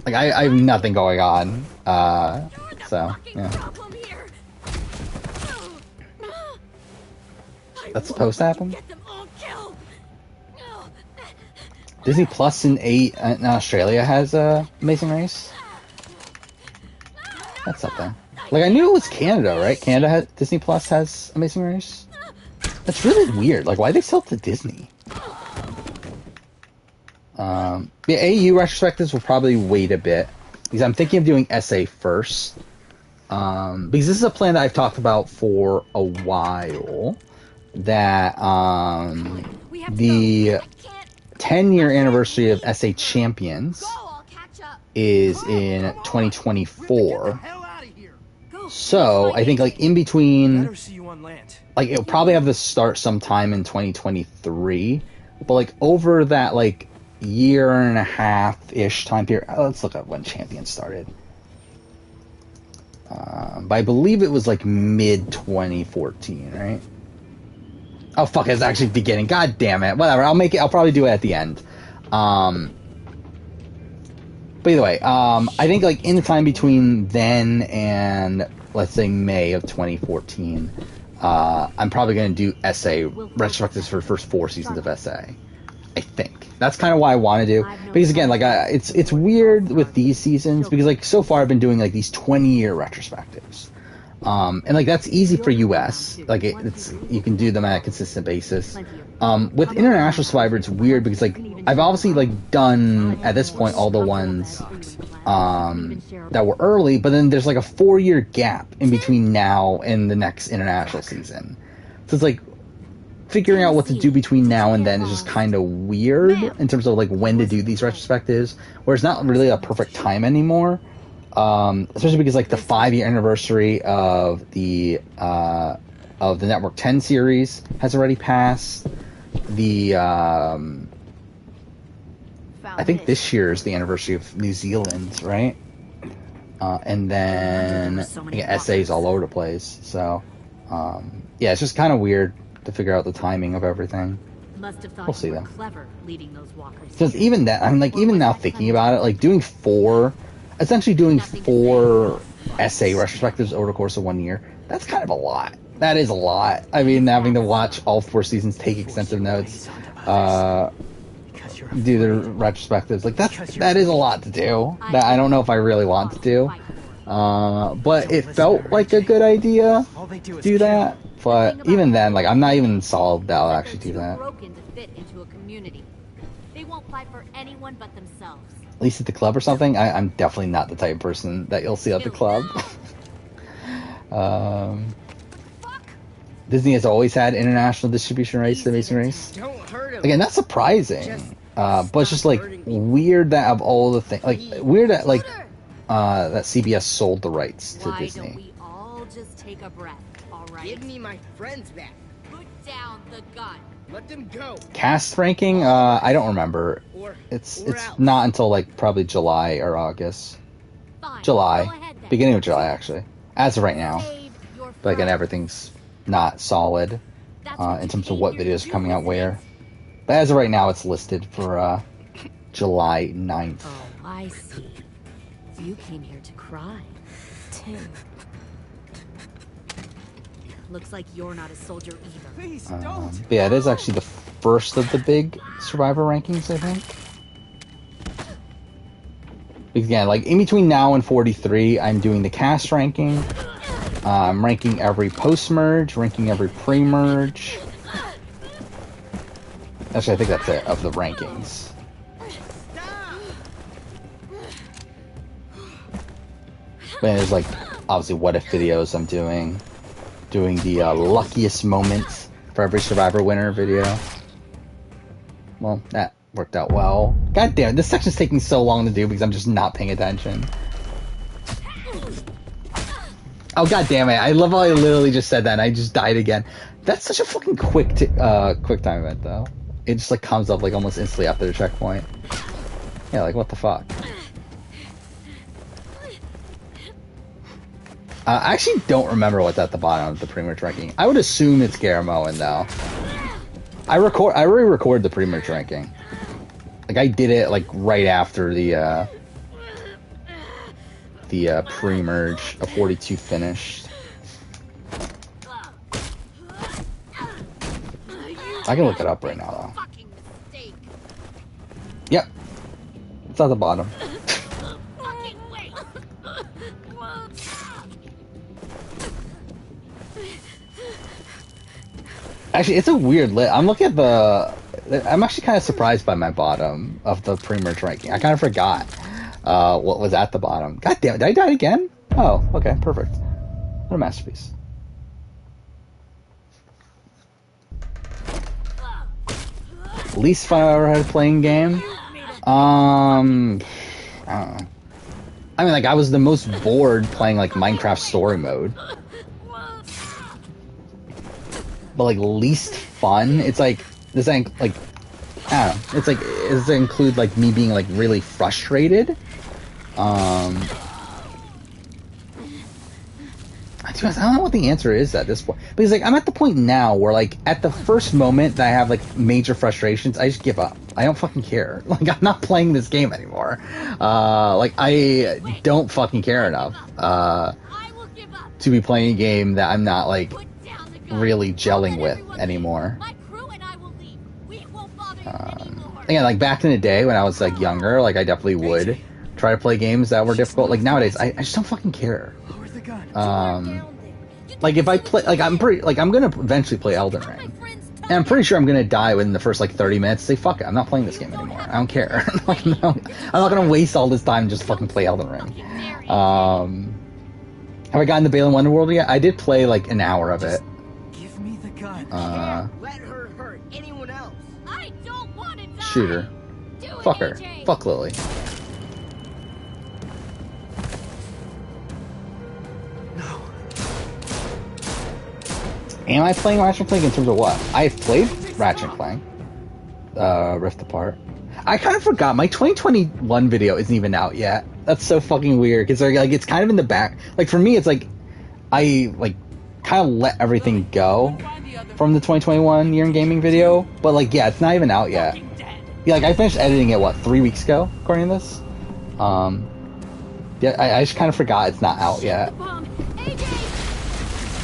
A: Like, I have nothing going on.
B: You're the
A: So,
B: fucking
A: yeah.
B: problem here. I
A: That's
B: won't
A: supposed to
B: let you
A: happen?
B: Get them all killed.
A: Disney Plus in Australia has Amazing Race. That's something. Like, I knew it was Canada, right? Canada has Disney Plus has Amazing Race. That's really weird. Like, why they sell it to Disney? The AU retrospectives will probably wait a bit because I'm thinking of doing SA first. Because this is a plan that I've talked about for a while. That the 10-year anniversary of SA Champions is in 2024. So I think like in between, like it'll probably have to start sometime in 2023. But like over that like year and a half ish time period, let's look at when Champions started. But I believe it was like mid 2014, right? Oh fuck, it's actually beginning. God damn it. Whatever, I'll probably do it at the end. But either way, I think like in the time between then and let's say May of 2014, I'm probably going to do SA retrospectives for the first 4 seasons of SA. I think that's kind of why I want to do, because again, like it's weird with these seasons because like so far I've been doing like these 20-year retrospectives, and like that's easy for US. Like it's you can do them on a consistent basis. With International Survivor, it's weird because like I've obviously like done at this point all the ones that were early, but then there's like a 4-year gap in between now and the next international season. So it's like figuring out what to do between now and then is just kind of weird in terms of like when to do these retrospectives, where it's not really a perfect time anymore. Especially because like the 5-year anniversary of the Network 10 series has already passed. I think this year is the anniversary of New Zealand, right? And then essays all over the place. So yeah, it's just kind of weird to figure out the timing of everything. We'll see though. Because even that, I'm like even now thinking about it, like essentially doing 4 essay retrospectives over the course of 1 year. That's kind of a lot. That is a lot. I mean, having to watch all 4 seasons, take extensive notes, do the retrospectives, like that is a lot to do. That I don't know if I really want to do. But it felt like a good idea to do that. But even then, like I'm not even solid that I'll actually do that.
C: They won't fight for anyone but themselves.
A: At least at the club or something. I'm definitely not the type of person that you'll see at the club. Disney has always had international distribution rights to Amazing Race. Again, that's surprising. But it's just like weird that of all the things, like weird that like that CBS sold the rights to Disney.
C: Don't we all just take a breath, all right?
D: Give me my friends back.
C: Put down the gun.
D: Let them go.
A: Cast ranking? I don't remember. It's not until like probably July or August.
C: Fine.
A: July,
C: Go ahead, then.
A: beginning of July actually. As of right now, but again, everything's not solid in terms of what videos are coming out where. But as of right now, it's listed for July 9th.
C: Oh, I see. You came here to cry, too. Looks like you're not a soldier either.
F: Please don't.
A: But yeah, it is actually the first of the big Survivor rankings, I think. Because again, like in between now and 43, I'm doing the cast ranking. I'm ranking every post-merge, ranking every pre-merge. Actually, I think that's it, of the rankings. But there's like, obviously, what-if videos I'm doing. Doing the luckiest moments for every Survivor winner video. Well, that worked out well. God damn, this section's taking so long to do because I'm just not paying attention. Oh god damn it! I love how I literally just said that and I just died again. That's such a fucking quick time event though. It just like comes up like almost instantly after the checkpoint. Yeah, like what the fuck. I actually don't remember what's at the bottom of the pre-merge ranking. I would assume it's Garamoan though. I already recorded the pre-merge ranking. Like I did it like right after the the pre-merge of 42 finished. I can look it up right now, though. Yep. It's at the bottom. Actually, it's a weird list. I'm looking at the... I'm actually kind of surprised by my bottom of the pre-merge ranking. I kind of forgot what was at the bottom. God damn it, did I die again? Oh, okay, perfect. What a masterpiece. Least fun I ever had playing game? I don't know. I mean, like, I was the most bored playing, like, Minecraft story mode. But, like, least fun? It's like, does that, like, I don't know. It's like, does it include, like, me being, like, really frustrated? To be honest, I don't know what the answer is at this point. Because, like, I'm at the point now where, like, at the first moment that I have, like, major frustrations, I just give up. I don't fucking care. Like, I'm not playing this game anymore. Like, I don't fucking care enough, to be playing a game that I'm not, like, really gelling with anymore. Again, like, back in the day when I was, like, younger, like, I definitely would try to play games that were difficult. Like, nowadays, I just don't fucking care. Like, if I play, like, I'm gonna eventually play Elden Ring. And I'm pretty sure I'm gonna die within the first, like, 30 minutes. Say, fuck it, I'm not playing this game anymore. I don't care. Like, no, I'm not gonna waste all this time just fucking play Elden Ring. Have I gotten the Balan Wonderworld yet? I did play, like, an hour of it.
F: Give me the gun.
D: Let her hurt anyone else.
B: I don't want to die.
A: Shoot her. Fuck her. Fuck Lily. Am I playing Ratchet & Clank in terms of what? I've played Ratchet & Clank, Rift Apart. I kind of forgot, my 2021 video isn't even out yet. That's so fucking weird, because like, it's kind of in the back. Like, for me, it's like, I, like, kind of let everything go from the 2021 year in gaming video, but, like, yeah, it's not even out yet. Yeah, like, I finished editing it, what, 3 weeks ago, according to this? Yeah, I just kind of forgot it's not out yet.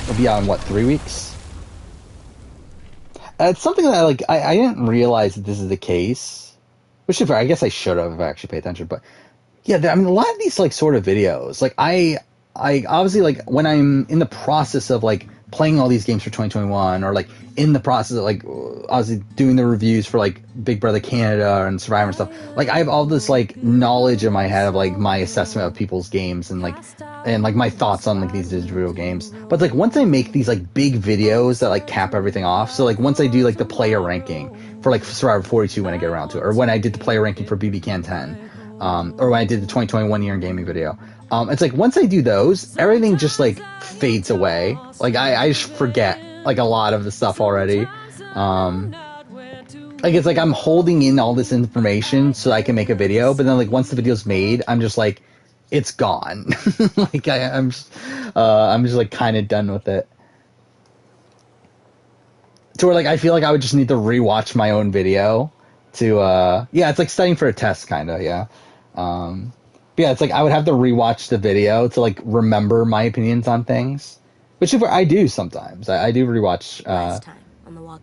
A: It'll be out in, what, 3 weeks? It's something that, like, I didn't realize that this is the case. Which, I guess I should have if I actually paid attention. But, yeah, I mean, a lot of these, like, sort of videos, like, I obviously, like, when I'm in the process of, like, playing all these games for 2021, or, like, in the process of, like, obviously doing the reviews for, like, Big Brother Canada and Survivor and stuff, like, I have all this, like, knowledge in my head of, like, my assessment of people's games and, like, my thoughts on, like, these individual games. But, like, once I make these, like, big videos that, like, cap everything off, so, like, once I do, like, the player ranking for, like, Survivor 42 when I get around to it, or when I did the player ranking for BB Can 10, or when I did the 2021 year in gaming video, it's like, once I do those, everything just, like, fades away. Like, I just forget, like, a lot of the stuff already. Like, it's like I'm holding in all this information so I can make a video, but then, like, once the video's made, I'm just like, it's gone. Like, I'm just like, kind of done with it. To where, like, I feel like I would just need to rewatch my own video to, yeah, it's like studying for a test, kind of, yeah. But yeah, it's like I would have to rewatch the video to, like, remember my opinions on things, which is what I do sometimes. I do rewatch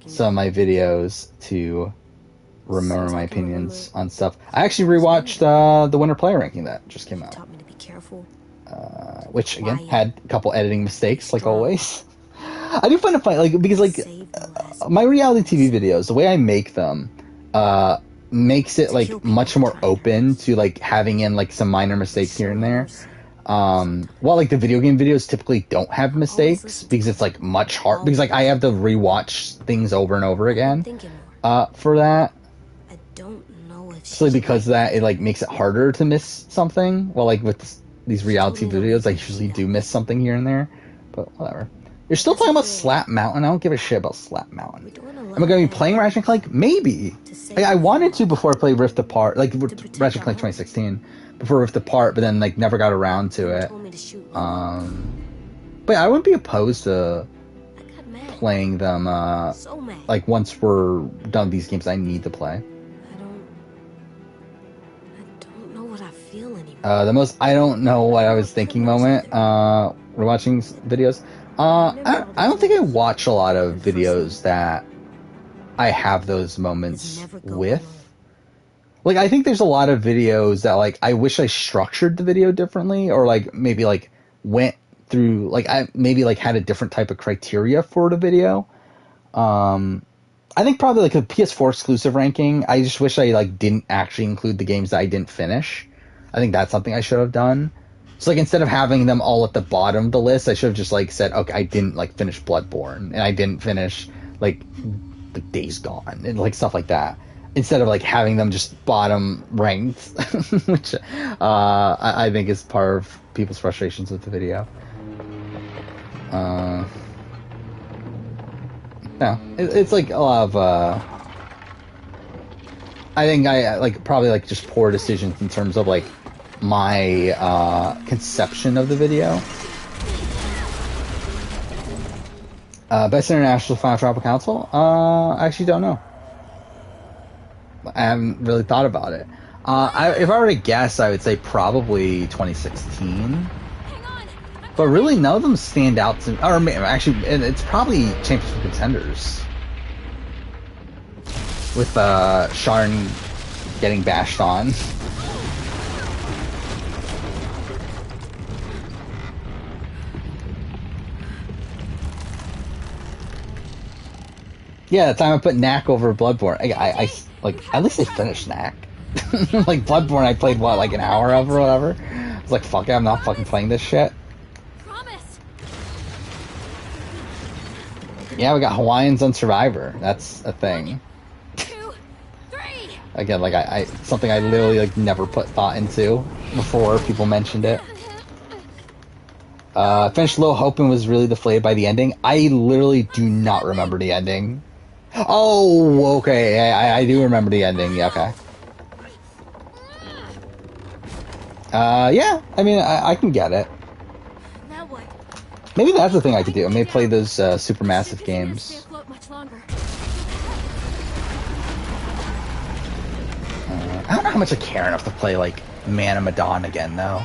A: some of my videos to remember my opinions on stuff. I actually rewatched the Winter Player Ranking that just came out, which again had a couple editing mistakes, like always. I do find it funny, like, because, like, my reality TV videos, the way I make them, makes it, like, much more open to, like, having in, like, some minor mistakes here and there. While, like, the video game videos typically don't have mistakes, because it's, like, much hard, because, like, I have to rewatch things over and over again, for that. So, because of that, it, like, makes it harder to miss something. Well, like, with these reality videos, I usually do miss something here and there, but whatever. You're still talking about Slap Mountain? I don't give a shit about Slap Mountain. Am I going to be playing Ratchet & Clank? Maybe. Like, I wanted to before I played Rift Apart, like, Ratchet & Clank 2016, before Rift Apart, but then, like, never got around to it. But yeah, I wouldn't be opposed to playing them, like, once we're done with these games I need to play.
B: feel anymore.
A: The most I don't know what I was thinking moment, rewatching videos. I don't think I watch a lot of videos that I have those moments with. Like, I think there's a lot of videos that, like, I wish I structured the video differently, or, like, maybe, like, went through, like, I maybe, like, had a different type of criteria for the video. I think probably, like, a PS4 exclusive ranking, I just wish I, like, didn't actually include the games that I didn't finish. I think that's something I should have done. So, like, instead of having them all at the bottom of the list, I should have just, like, said, okay, I didn't, like, finish Bloodborne, and I didn't finish, like Days Gone, and, like, stuff like that. Instead of, like, having them just bottom ranked, which I think is part of people's frustrations with the video. No, it's like a lot of, I think I, like, probably, like, just poor decisions in terms of, like, my, conception of the video. Best International Final Tribal Council? I actually don't know. I haven't really thought about it. If I were to guess, I would say probably 2016. But really, none of them stand out to me. Or actually, it's probably Championship Contenders. With Sharn getting bashed on. Yeah, the time I put Knack over Bloodborne. I like, at least I finished Knack. Like, Bloodborne I played, what, like an hour of or whatever? I was like, fuck it, I'm not fucking playing this shit. Yeah, we got Hawaiians on Survivor. That's a thing.
B: 2, 3.
A: Again, like, I something I literally, like, never put thought into before people mentioned it. Finished Low Hope and was really deflated by the ending. I literally do not remember the ending. Oh, okay, I do remember the ending, yeah, okay. Yeah, I mean, I can get it.
B: Now what?
A: Maybe that's the thing I could do. I may play those Supermassive games. I don't know how much I care enough to play, like, Man of Medan again, though.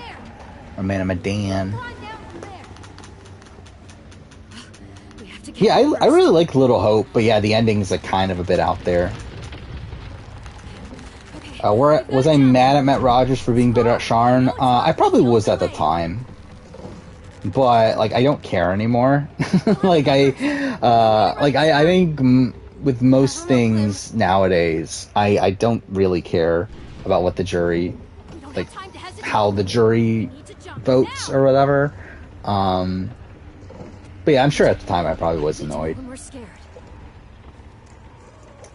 A: Or Man of Medan. Yeah, I really like Little Hope, but yeah, the ending's, like, kind of a bit out there. Was I mad at Matt Rogers for being bitter at Sharn? I probably was at the time. But, like, I don't care anymore. Like, I think with most things nowadays, I don't really care about what the jury, like, how the jury votes or whatever. But yeah, I'm sure at the time I probably was annoyed.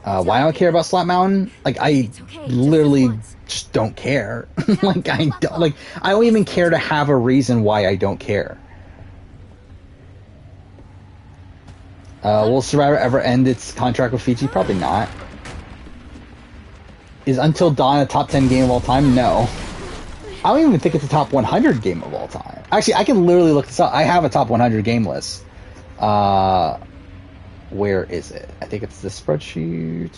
A: Why don't I care about Slap Mountain? Like, I literally just don't care. Like, I don't even care to have a reason why I don't care. Will Survivor ever end its contract with Fiji? Probably not. Is Until Dawn a top 10 game of all time? No. I don't even think it's a top 100 game of all time. Actually, I can literally look this up. I have a top 100 game list. Where is it? I think it's this spreadsheet.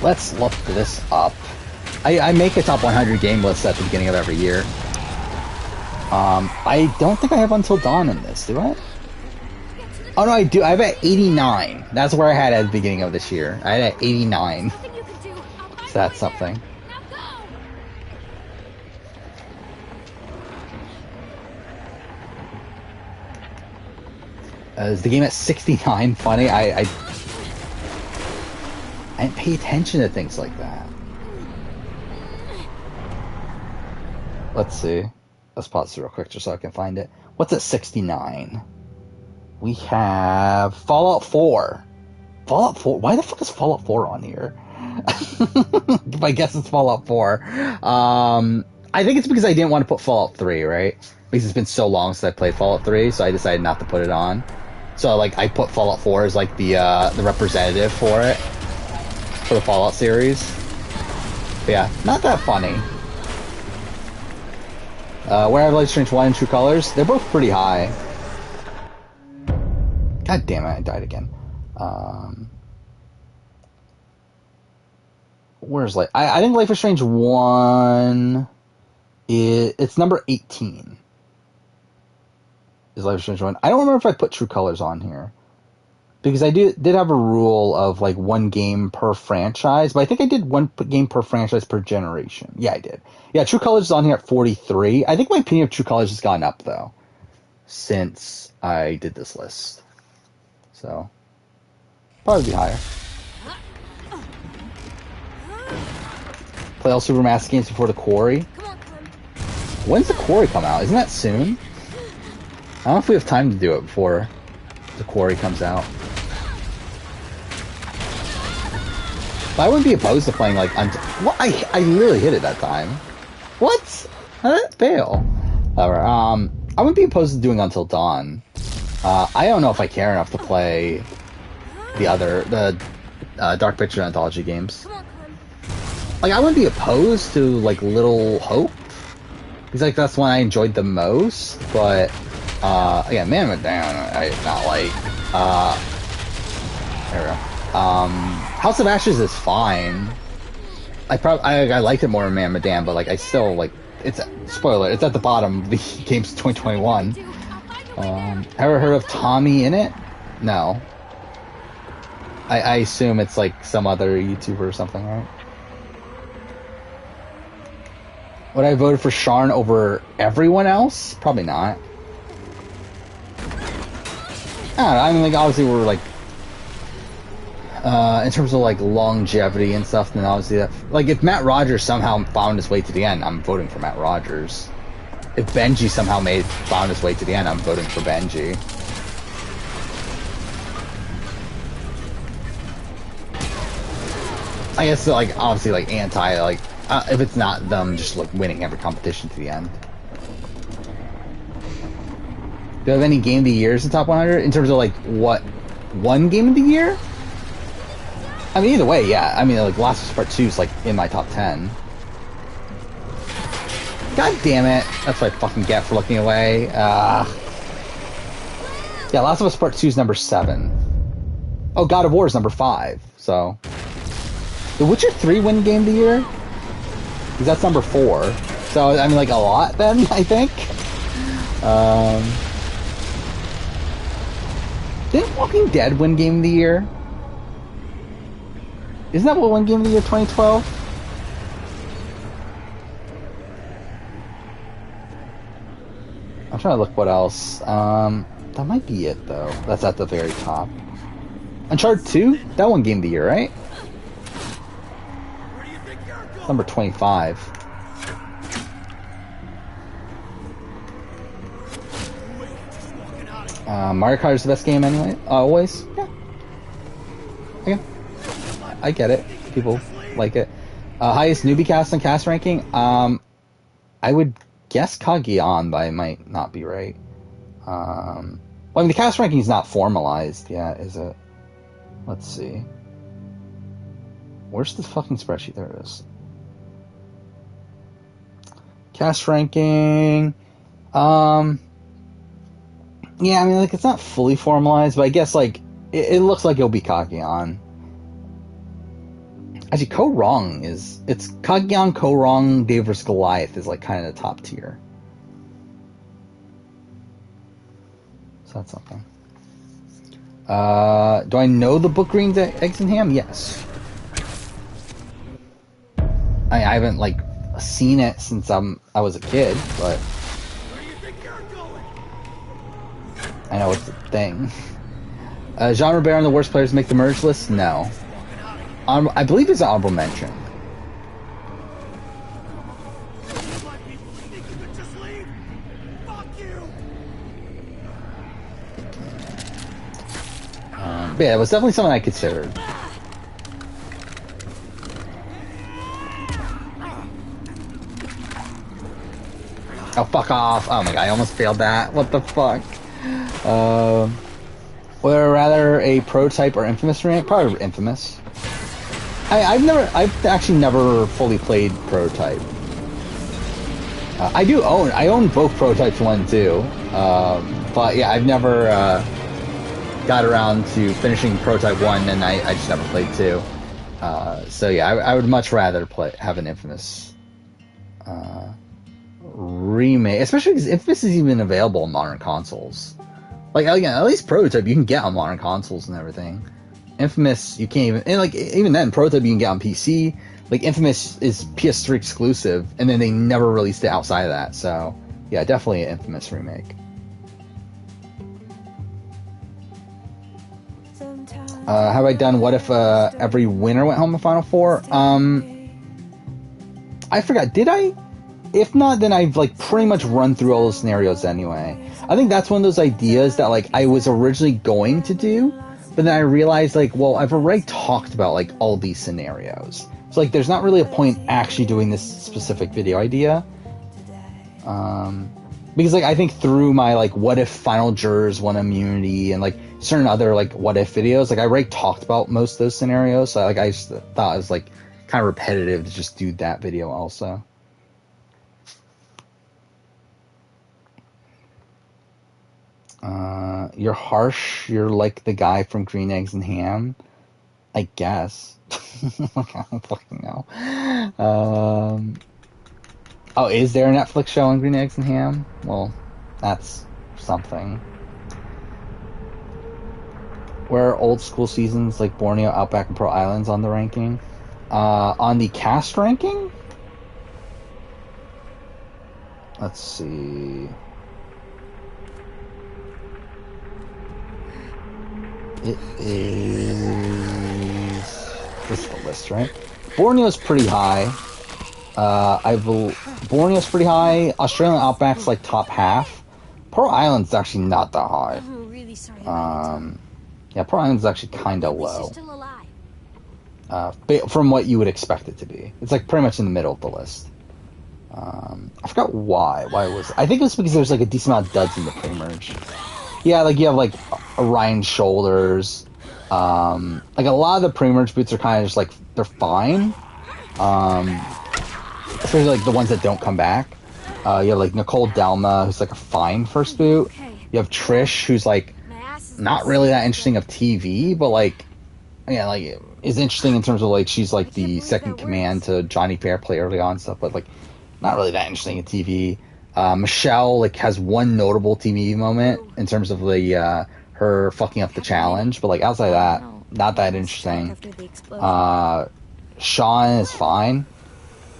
A: Let's look this up. I make a top 100 game list at the beginning of every year. I don't think I have Until Dawn in this, do I? Oh no, I do. I have it at 89. That's where I had it at the beginning of this year. I had it at 89. So that's something. Is the game at 69 funny? I didn't pay attention to things like that. Let's see. Let's pause it real quick just so I can find it. What's at 69? We have Fallout 4. Fallout 4? Why the fuck is Fallout 4 on here? I guess it's Fallout 4. I think it's because I didn't want to put Fallout 3, right? Because it's been so long since I played Fallout 3, so I decided not to put it on. So, like, I put Fallout 4 as, like, the representative for it. For the Fallout series. But yeah, not that funny. Where Have Life Strange 1 and True Colors? They're both pretty high. God damn it, I died again. where's like I think Life is Strange 1 it's number 18. Is Life is Strange 1. I don't remember if I put True Colors on here. Because I did have a rule of like one game per franchise, but I think I did one game per franchise per generation. Yeah, I did. Yeah, True Colors is on here at 43. I think my opinion of True Colors has gone up though since I did this list. So probably be higher. Play all Super Massive games before the Quarry. When's the Quarry come out? Isn't that soon? I don't know if we have time to do it before the Quarry comes out. But I wouldn't be opposed to playing like what? I really hit it that time. What? How did that fail? Whatever. I wouldn't be opposed to doing Until Dawn. I don't know if I care enough to play the Dark Picture Anthology games. Like I wouldn't be opposed to like Little Hope. Because like that's one I enjoyed the most, but again, Man of Medan, I not like. There we go. House of Ashes is fine. I liked it more than Man of Medan, but like I still like it's spoiler. It's at the bottom of the game's 2021. Ever heard of Tommy in it? No. I assume it's like some other YouTuber or something, right? Would I vote for Sharn over everyone else? Probably not. I don't know. I mean, like, obviously we're, like, in terms of, like, longevity and stuff, then obviously that... Like, if Matt Rogers somehow found his way to the end, I'm voting for Matt Rogers. If Benji somehow found his way to the end, I'm voting for Benji. I guess, like, obviously, like, like... if it's not them just like winning every competition to the end. Do you have any game of the years in top 100 in terms of like what one game of the year? I mean, either way, yeah. I mean, like Last of Us Part 2 is like in my top 10. God damn it! That's what I fucking get for looking away. Yeah, Last of Us Part 2 is number 7. Oh, God of War is number 5. So, The Witcher 3 win game of the year? Because that's number 4. So, I mean, like, a lot then, I think. Didn't Walking Dead win Game of the Year? Isn't that what won Game of the Year 2012? I'm trying to look what else. That might be it, though. That's at the very top. Uncharted 2? That won Game of the Year, right? Number 25. Mario Kart is the best game anyway. Always. Yeah. Okay. I get it. People like it. Highest newbie cast and cast ranking. I would guess Kageon, but I might not be right. Well, I mean, the cast ranking is not formalized yet, is it? Let's see. Where's the fucking spreadsheet? There it is. Cast ranking. Yeah, I mean, like, it's not fully formalized, but I guess, like, it looks like it'll be Kageon. Actually, Ko-Rong is... It's Kageon, Ko-Rong, David vs. Goliath is, like, kind of the top tier. So that's something. Do I know the book Green Eggs and Ham? Yes. I haven't, like, seen it since I was a kid, but... I know it's a thing. Genre Bear and the worst players make the merge list? No. I believe it's an honorable mention. But yeah, it was definitely something I considered. Oh, fuck off. Oh my god, I almost failed that. What the fuck? Would I rather a Prototype or Infamous rank? Probably Infamous. I've actually never fully played Prototype. I own both Prototypes 1 and 2. But yeah, I've never got around to finishing Prototype 1, and I just never played 2. So yeah, I would much rather have an Infamous remake, especially because Infamous is even available on modern consoles. Like, again, at least Prototype you can get on modern consoles and everything. Infamous you can't even, and like even then Prototype you can get on PC. Like Infamous is PS3 exclusive, and then they never released it outside of that. So yeah, definitely an Infamous remake. Have I done what if every winner went home in Final Four? I forgot. Did I? If not, then I've like pretty much run through all those scenarios anyway. I think that's one of those ideas that like I was originally going to do, but then I realized like, well, I've already talked about like all these scenarios. So like there's not really a point actually doing this specific video idea. Because like I think through my like what if final jurors won immunity and like certain other like what if videos, like I already talked about most of those scenarios. So like I just thought it was like kind of repetitive to just do that video also. You're harsh. You're like the guy from Green Eggs and Ham, I guess. I don't fucking know. Oh, is there a Netflix show on Green Eggs and Ham? Well, that's something. Where are old school seasons like Borneo, Outback, and Pearl Islands on the ranking? On the cast ranking? Let's see. It is... This is the list, right? Borneo's pretty high. Borneo's pretty high. Australian Outback's like top half. Pearl Island's actually not that high.
B: I'm really sorry.
A: Yeah, Pearl Island's actually kind of low. From what you would expect it to be. It's like pretty much in the middle of the list. I forgot why. Why was it? I think it was because there's like a decent amount of duds in the pre-merge. Yeah, like you have like Ryan Shoulders. Like a lot of the pre-merge boots are kind of just like, they're fine. Especially like the ones that don't come back. You have like Nicole Delma, who's like a fine first boot. You have Trish, who's like not really that interesting of TV, but like, yeah, like is interesting in terms of like she's like the second command to Johnny Fairplay early on and stuff, but like not really that interesting in TV. Michelle like has one notable TV moment in terms of the her fucking up the challenge, but like outside of that, not that interesting. Sean is fine.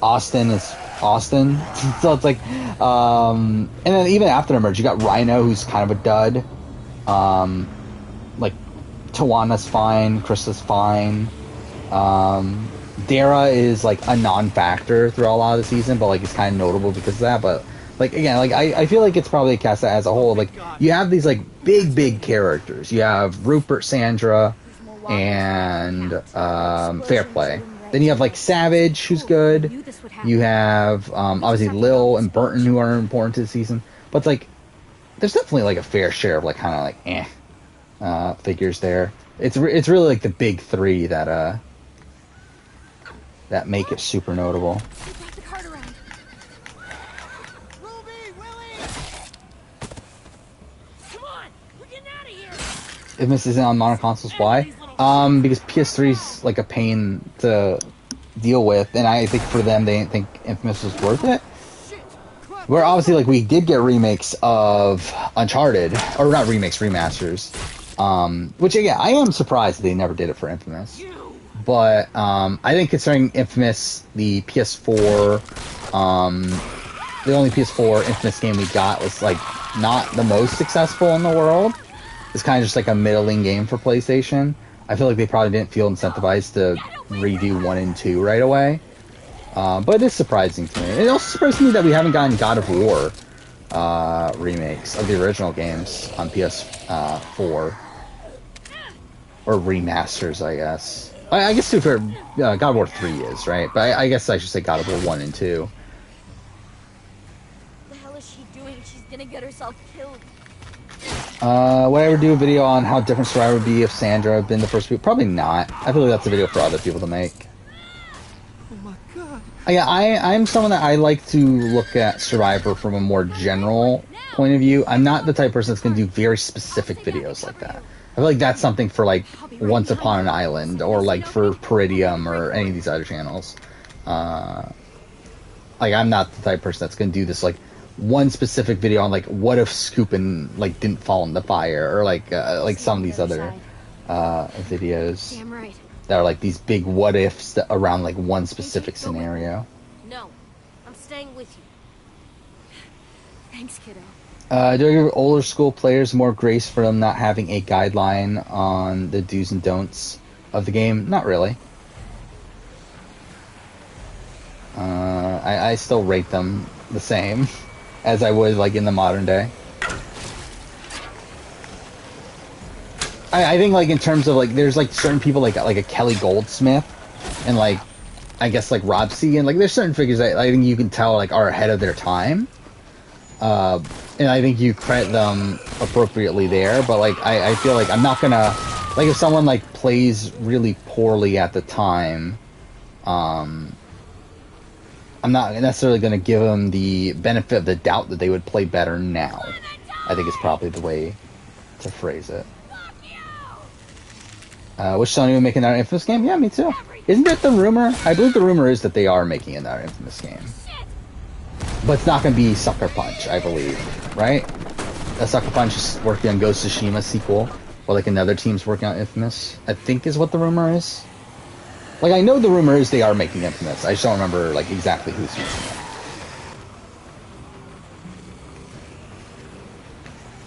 A: Austin is Austin. So it's like, and then even after the merge, you got Rhino, who's kind of a dud. Like Tawana's fine, Krista's fine. Dara is like a non-factor throughout a lot of the season, but like it's kind of notable because of that. But like again, like I feel like it's probably a cast that as a whole, like you have these like big characters. You have Rupert, Sandra, and Fairplay. Then you have like Savage, who's good. You have obviously Lil and Burton, who are important to the season. But it's like there's definitely like a fair share of like kind of like figures there. It's really like the big three that make it super notable. If this isn't on modern consoles, why? Because PS3's like a pain to deal with, and I think for them they didn't think Infamous was worth it. Where obviously like we did get remakes of Uncharted, or not remakes, remasters. Which again, I am surprised they never did it for Infamous. But I think considering Infamous, the PS4, the only PS4 Infamous game we got was like not the most successful in the world. It's kind of just like a middling game for PlayStation. I feel like they probably didn't feel incentivized to redo 1 and 2 right away. But it is surprising to me. It also surprised me that we haven't gotten God of War remakes of the original games on PS4. Or remasters, I guess. I guess too, for God of War 3 is, right? But I guess I should say God of War 1 and 2.
B: What the hell is she doing? She's gonna get herself killed.
A: Would I ever do a video on how different Survivor would be if Sandra had been the first boot? Probably not. I feel like that's a video for other people to make.
E: Oh my god.
A: Yeah, I'm someone that I like to look at Survivor from a more general point of view. I'm not the type of person that's going to do very specific videos like that. I feel like that's something for like Once Upon an Island or like for Peridium or any of these other channels. Like I'm not the type of person that's gonna do this like one specific video on like what if Scoopin like didn't fall in the fire or like some of these other videos
B: Damn right.
A: that are like these big what ifs that around like one specific scenario.
B: No, I'm staying with you.
C: Thanks, kiddo.
A: Do I give older school players more grace for them not having a guideline on the do's and don'ts of the game? Not really. I still rate them the same as I would like in the modern day. I think like in terms of like there's like certain people like a Kelly Goldsmith and like I guess like Rob C and like there's certain figures that I think you can tell like are ahead of their time. And I think you credit them appropriately there, but like I feel like I'm not gonna like if someone like plays really poorly at the time, I'm not necessarily gonna give them the benefit of the doubt that they would play better now. I think it's probably the way to phrase it. Which Sony will make another Infamous game? Yeah, me too. Isn't that the rumor? I believe the rumor is that they are making another Infamous game. But it's not going to be Sucker Punch, I believe, right? Sucker Punch is working on Ghost of Tsushima sequel, or like another team's working on Infamous, I think is what the rumor is. Like, I know the rumor is they are making Infamous, I just don't remember, like, exactly who's making it.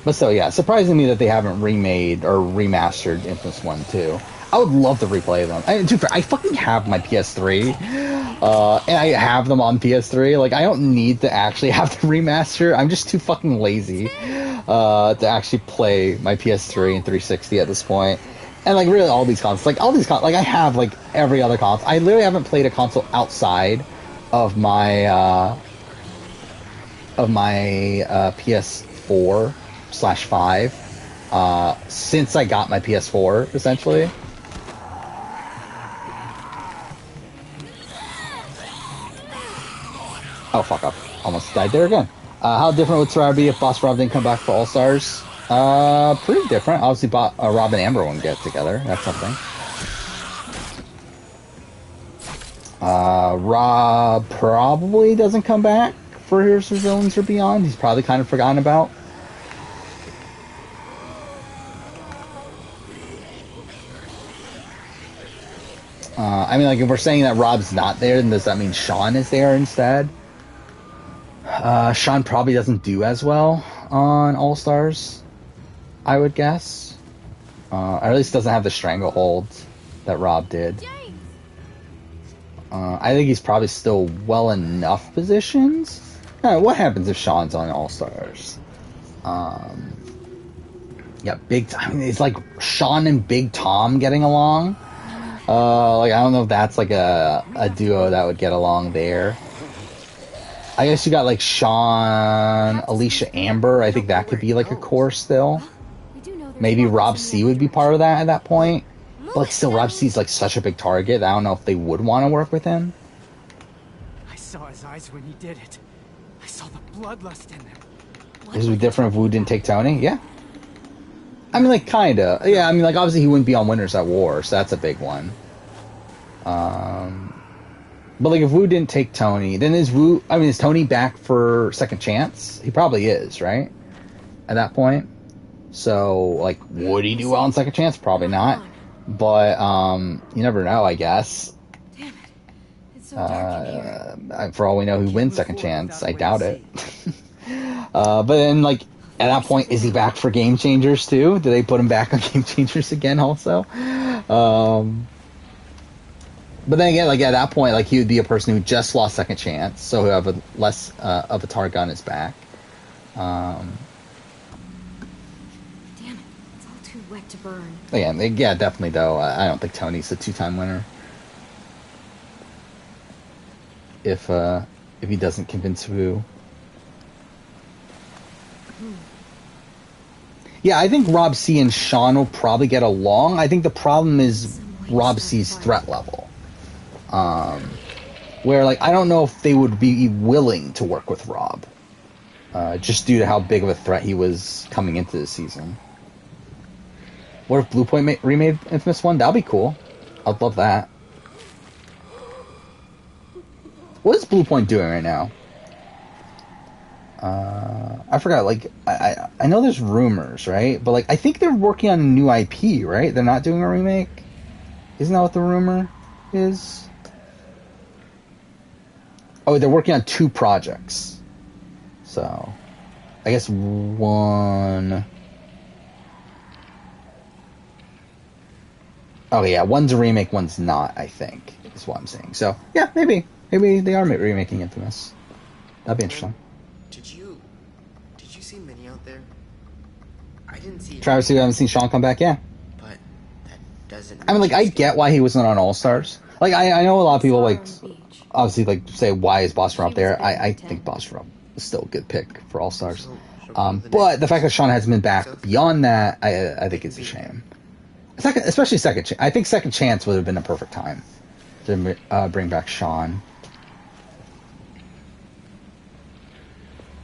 A: But still, yeah, surprising me that they haven't remade or remastered Infamous 1 2. I would love to replay them. I fucking have my PS3, and I have them on PS3. Like, I don't need to actually have the remaster. I'm just too fucking lazy to actually play my PS3 and 360 at this point. And like, really, all these consoles, like I have like every other console. I literally haven't played a console outside of my PS4/5 since I got my PS4, essentially. Oh, fuck up. Almost died there again. How different would Soraya be if Boss Rob didn't come back for All-Stars? Pretty different. Obviously, Rob and Amber won't get together. That's something. Rob probably doesn't come back for Heroes or Villains or Beyond. He's probably kind of forgotten about. I mean, like, if we're saying that Rob's not there, then does that mean Sean is there instead? Sean probably doesn't do as well on All-Stars, I would guess. Or at least doesn't have the stranglehold that Rob did. I think he's probably still well enough positions. What happens if Sean's on All-Stars? Yeah, Big Tom. I mean, it's like Sean and Big Tom getting along. Like, I don't know if that's like a duo that would get along there. I guess you got like Sean, Alicia, Amber. I think that could be like a core still. Maybe Rob C would be part of that at that point. But like, still, Rob C's like such a big target. I don't know if they would want to work with him.
F: I saw his eyes when he did it. I saw the bloodlust in them.
A: This would be different if Wu didn't take Tony. Yeah. I mean, like, kinda. Yeah, I mean, like, obviously he wouldn't be on Winners at War, so that's a big one. But, like, if Wu didn't take Tony, then is Tony back for Second Chance? He probably is, right? At that point. So, like, would he do well on Second Chance? Probably not. But, you never know, I guess.
C: Damn it. It's so dark in here.
A: For all we know, who wins Second Chance. I doubt it. But then, like, at that point, is he back for Game Changers too? Do they put him back on Game Changers again also? But then again, like, at that point, like, he would be a person who just lost Second Chance, so he'll have a less of a target on his back.
C: Damn it. It's all too wet to burn.
A: Yeah, definitely, though. I don't think Tony's a two-time winner. If he doesn't convince Wu. Yeah, I think Rob C and Sean will probably get along. I think the problem is Rob C's threat level. Where, like, I don't know if they would be willing to work with Rob. Just due to how big of a threat he was coming into the season. What if Blue Point remade Infamous 1? That'd be cool. I'd love that. What is Blue Point doing right now? I forgot. Like, I know there's rumors, right? But like, I think they're working on a new IP, right? They're not doing a remake. Isn't that what the rumor is? Oh, they're working on 2 projects. So, I guess one. Oh yeah, one's a remake, one's not. I think is what I'm saying. So yeah, maybe they are remaking Infamous. That'd be interesting.
G: Did you see Minnie out there? I didn't see.
A: Travis, you haven't seen Sean come back? Yeah.
G: But that doesn't.
A: I mean, like, I get why he wasn't on All Stars. Like, I know a lot of people like obviously like say why is Boston Rob there? I think Boston Rob is still a good pick for All Stars. But the fact that Sean hasn't been back beyond that, I think it's a shame. Especially Second Chance. I think Second Chance would have been a perfect time to bring back Sean.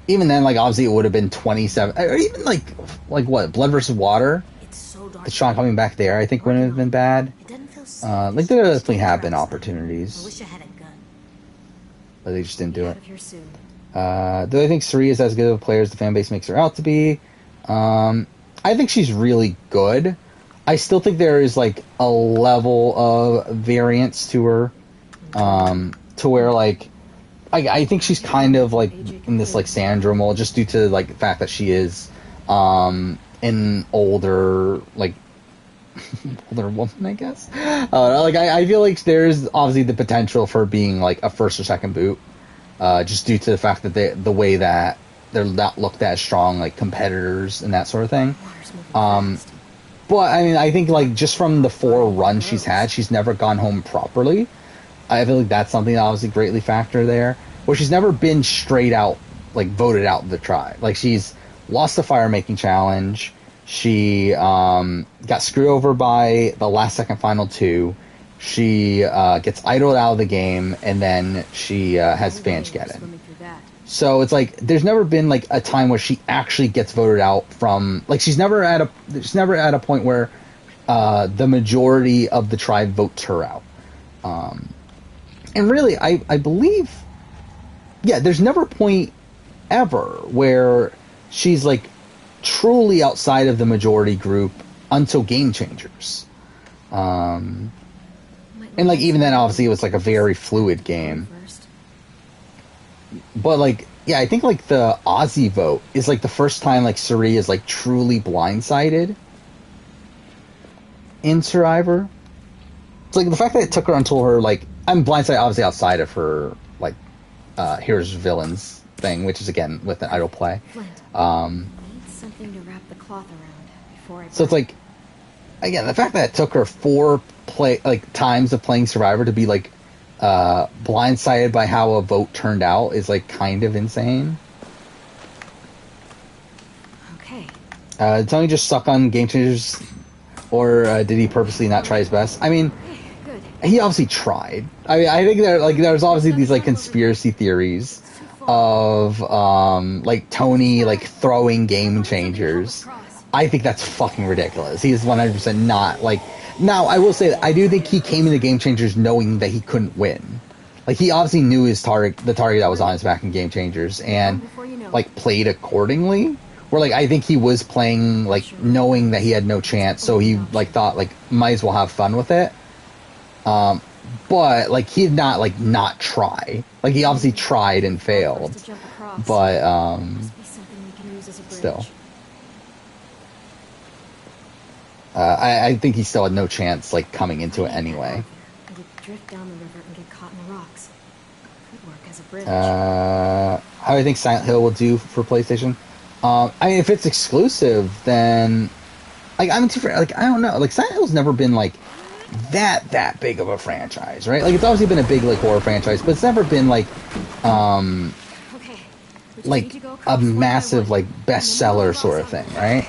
A: Even then, like, obviously it would have been 27, or even like what, Blood vs. Water? The Sean coming back there, I think, wouldn't have been bad. Like, there definitely have been opportunities, but they just didn't do it. Do I think Suri is as good of a player as the fan base makes her out to be? I think she's really good. I still think there is, like, a level of variance to her, to where, like, I think she's kind of, like, in this, like, Sandra mold, just due to, like, the fact that she is, an older, like, older woman, I guess. Like, I feel like there's obviously the potential for being, like, a first or second boot, just due to the fact that the way that they're not looked at as strong, like, competitors and that sort of thing. But, I mean, I think, like, just from the 4 runs she's had, she's never gone home properly. I feel like that's something that obviously greatly factor there. Where she's never been straight out, like, voted out of the tribe. Like, she's lost the fire-making challenge. She got screwed over by the last-second final 2. She gets idled out of the game, and then she has Vange get in. So it's like there's never been like a time where she actually gets voted out from, like, she's never at a point where the majority of the tribe votes her out. And really, I believe, yeah, there's never a point ever where she's like truly outside of the majority group until Game Changers. And like even then, obviously, it was like a very fluid game. But, like, yeah, I think, like, the Aussie vote is, like, the first time, like, Suri is, like, truly blindsided in Survivor. It's, like, the fact that it took her until her, like, I'm blindsided, obviously, outside of her, like, Heroes Villains thing, which is, again, with an idle play.
C: Need something to wrap the cloth around before I
A: so it's, like, again, the fact that it took her 4 times of playing Survivor to be, like, blindsided by how a vote turned out is, like, kind of insane.
C: Okay.
A: Did Tony just suck on Game Changers, or did he purposely not try his best? I mean, he obviously tried. I mean, I think there's obviously these, like, conspiracy theories of like Tony, like, throwing Game Changers. I think that's fucking ridiculous. He is 100% not, like. Now, I will say that I do think he came into Game Changers knowing that he couldn't win. Like, he obviously knew the target that was on his back in Game Changers, and, like, played accordingly. Where, like, I think he was playing, like, knowing that he had no chance, so he, like, thought, like, might as well have fun with it. But, like, he did not, like, not try. Like, he obviously tried and failed. But, still. I think he still had no chance, like, coming into it anyway.
C: Drift down the river and get caught in the rocks. Could work as a bridge.
A: How do you think Silent Hill will do for PlayStation? I mean, if it's exclusive, then, like, I'm too, like, I don't know. Like, Silent Hill's never been, like, that big of a franchise, right? Like, it's obviously been a big, like, horror franchise, but it's never been, like, like, a massive, like, bestseller sort of thing, right?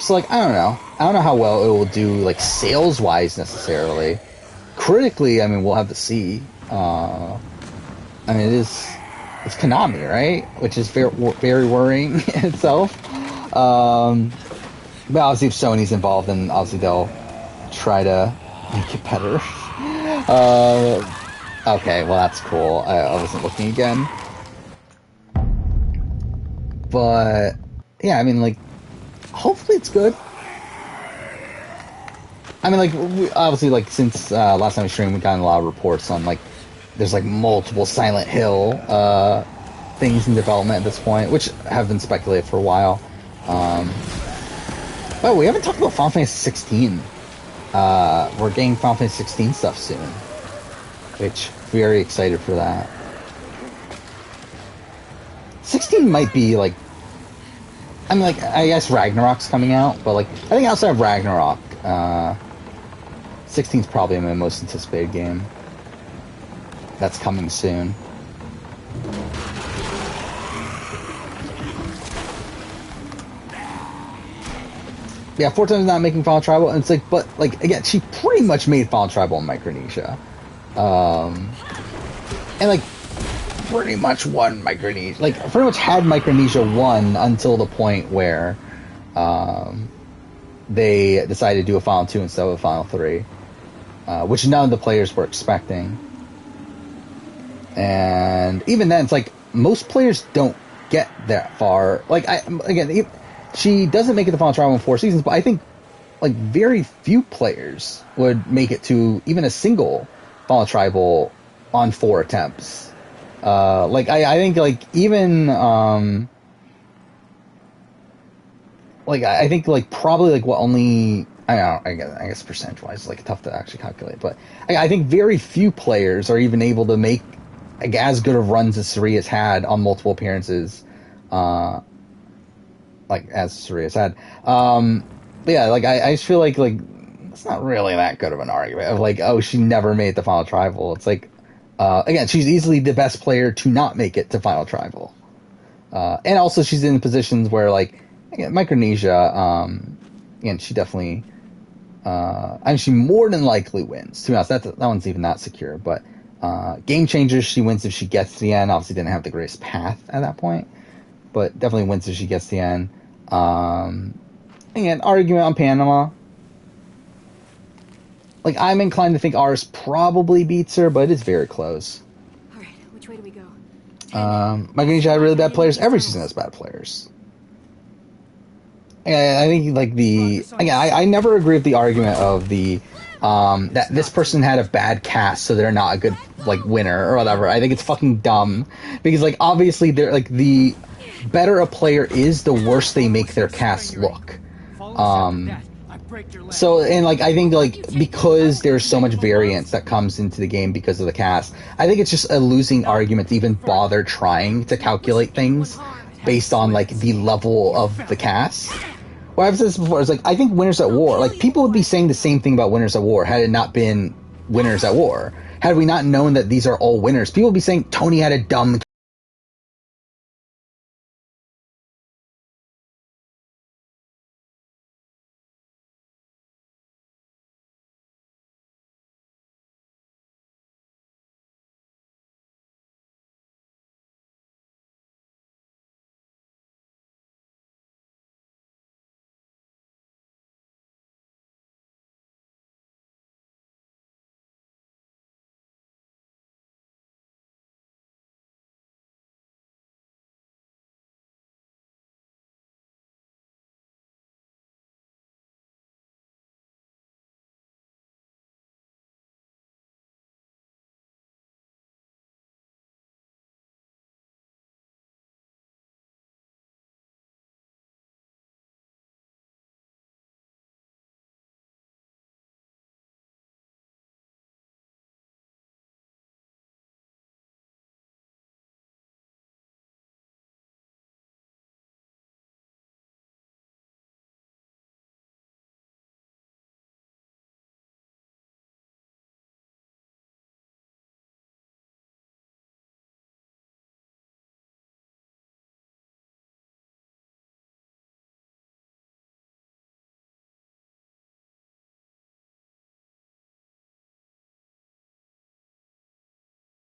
A: So, like, I don't know. I don't know how well it will do, like, sales-wise necessarily. Critically, I mean, we'll have to see. I mean, it's Konami, right? Which is very, very worrying in itself. But obviously, if Sony's involved, then obviously they'll try to make it better. Okay, well that's cool. I wasn't looking again. But yeah, I mean, like, hopefully it's good. I mean, like, obviously, like, since last time we streamed, we've gotten a lot of reports on, like, there's, like, multiple Silent Hill things in development at this point, which have been speculated for a while. Oh, we haven't talked about Final Fantasy 16. We're getting Final Fantasy 16 stuff soon, which, very excited for that. 16 might be, like, I mean, like, I guess Ragnarok's coming out, but, like, I think outside of Ragnarok, 16's probably my most anticipated game. That's coming soon. Yeah, Fortuna's not making Final Tribal, and it's like, but, like, again, she pretty much made Final Tribal in Micronesia. And, like, pretty much won Micronesia. Like, pretty much had Micronesia won until the point where, they decided to do a Final 2 instead of a Final 3. Which none of the players were expecting. And even then, it's like, most players don't get that far. Like, she doesn't make it to Final Tribal in 4 seasons, but I think, like, very few players would make it to even a single Final Tribal on 4 attempts. Like, I think, like, even, like, I think, like, probably, like, what only, I don't know, I guess percentage-wise is, like, tough to actually calculate, but I think very few players are even able to make, like, as good of runs as Saria's had on multiple appearances, like, as Saria's had. But yeah, like, I just feel like, it's not really that good of an argument of, like, oh, she never made the Final Tribal. It's like, again, she's easily the best player to not make it to Final Tribal. And also she's in positions where, like, again, Micronesia, and she definitely, I mean, she more than likely wins. To be honest, that one's even not secure, but, Game Changers, she wins if she gets to the end. Obviously didn't have the greatest path at that point, but definitely wins if she gets to the end. Again, argument on Panama. Like, I'm inclined to think ours probably beats her, but it's very close.
C: Alright, which way do we go?
A: Micronesia had really bad players. Every season has bad players. I think, like, I never agree with the argument of the, that this person had a bad cast, so they're not a good, like, winner or whatever. I think it's fucking dumb. Because, like, obviously, they're, like, the better a player is, the worse they make their cast look. So, and, like, I think, like, because there's so much variance that comes into the game because of the cast, I think it's just a losing argument to even bother trying to calculate things based on, like, the level of the cast. Well, I've said this before, it's like, I think Winners at War, like, people would be saying the same thing about Winners at War had it not been Winners at War. Had we not known that these are all winners, people would be saying Tony had a dumb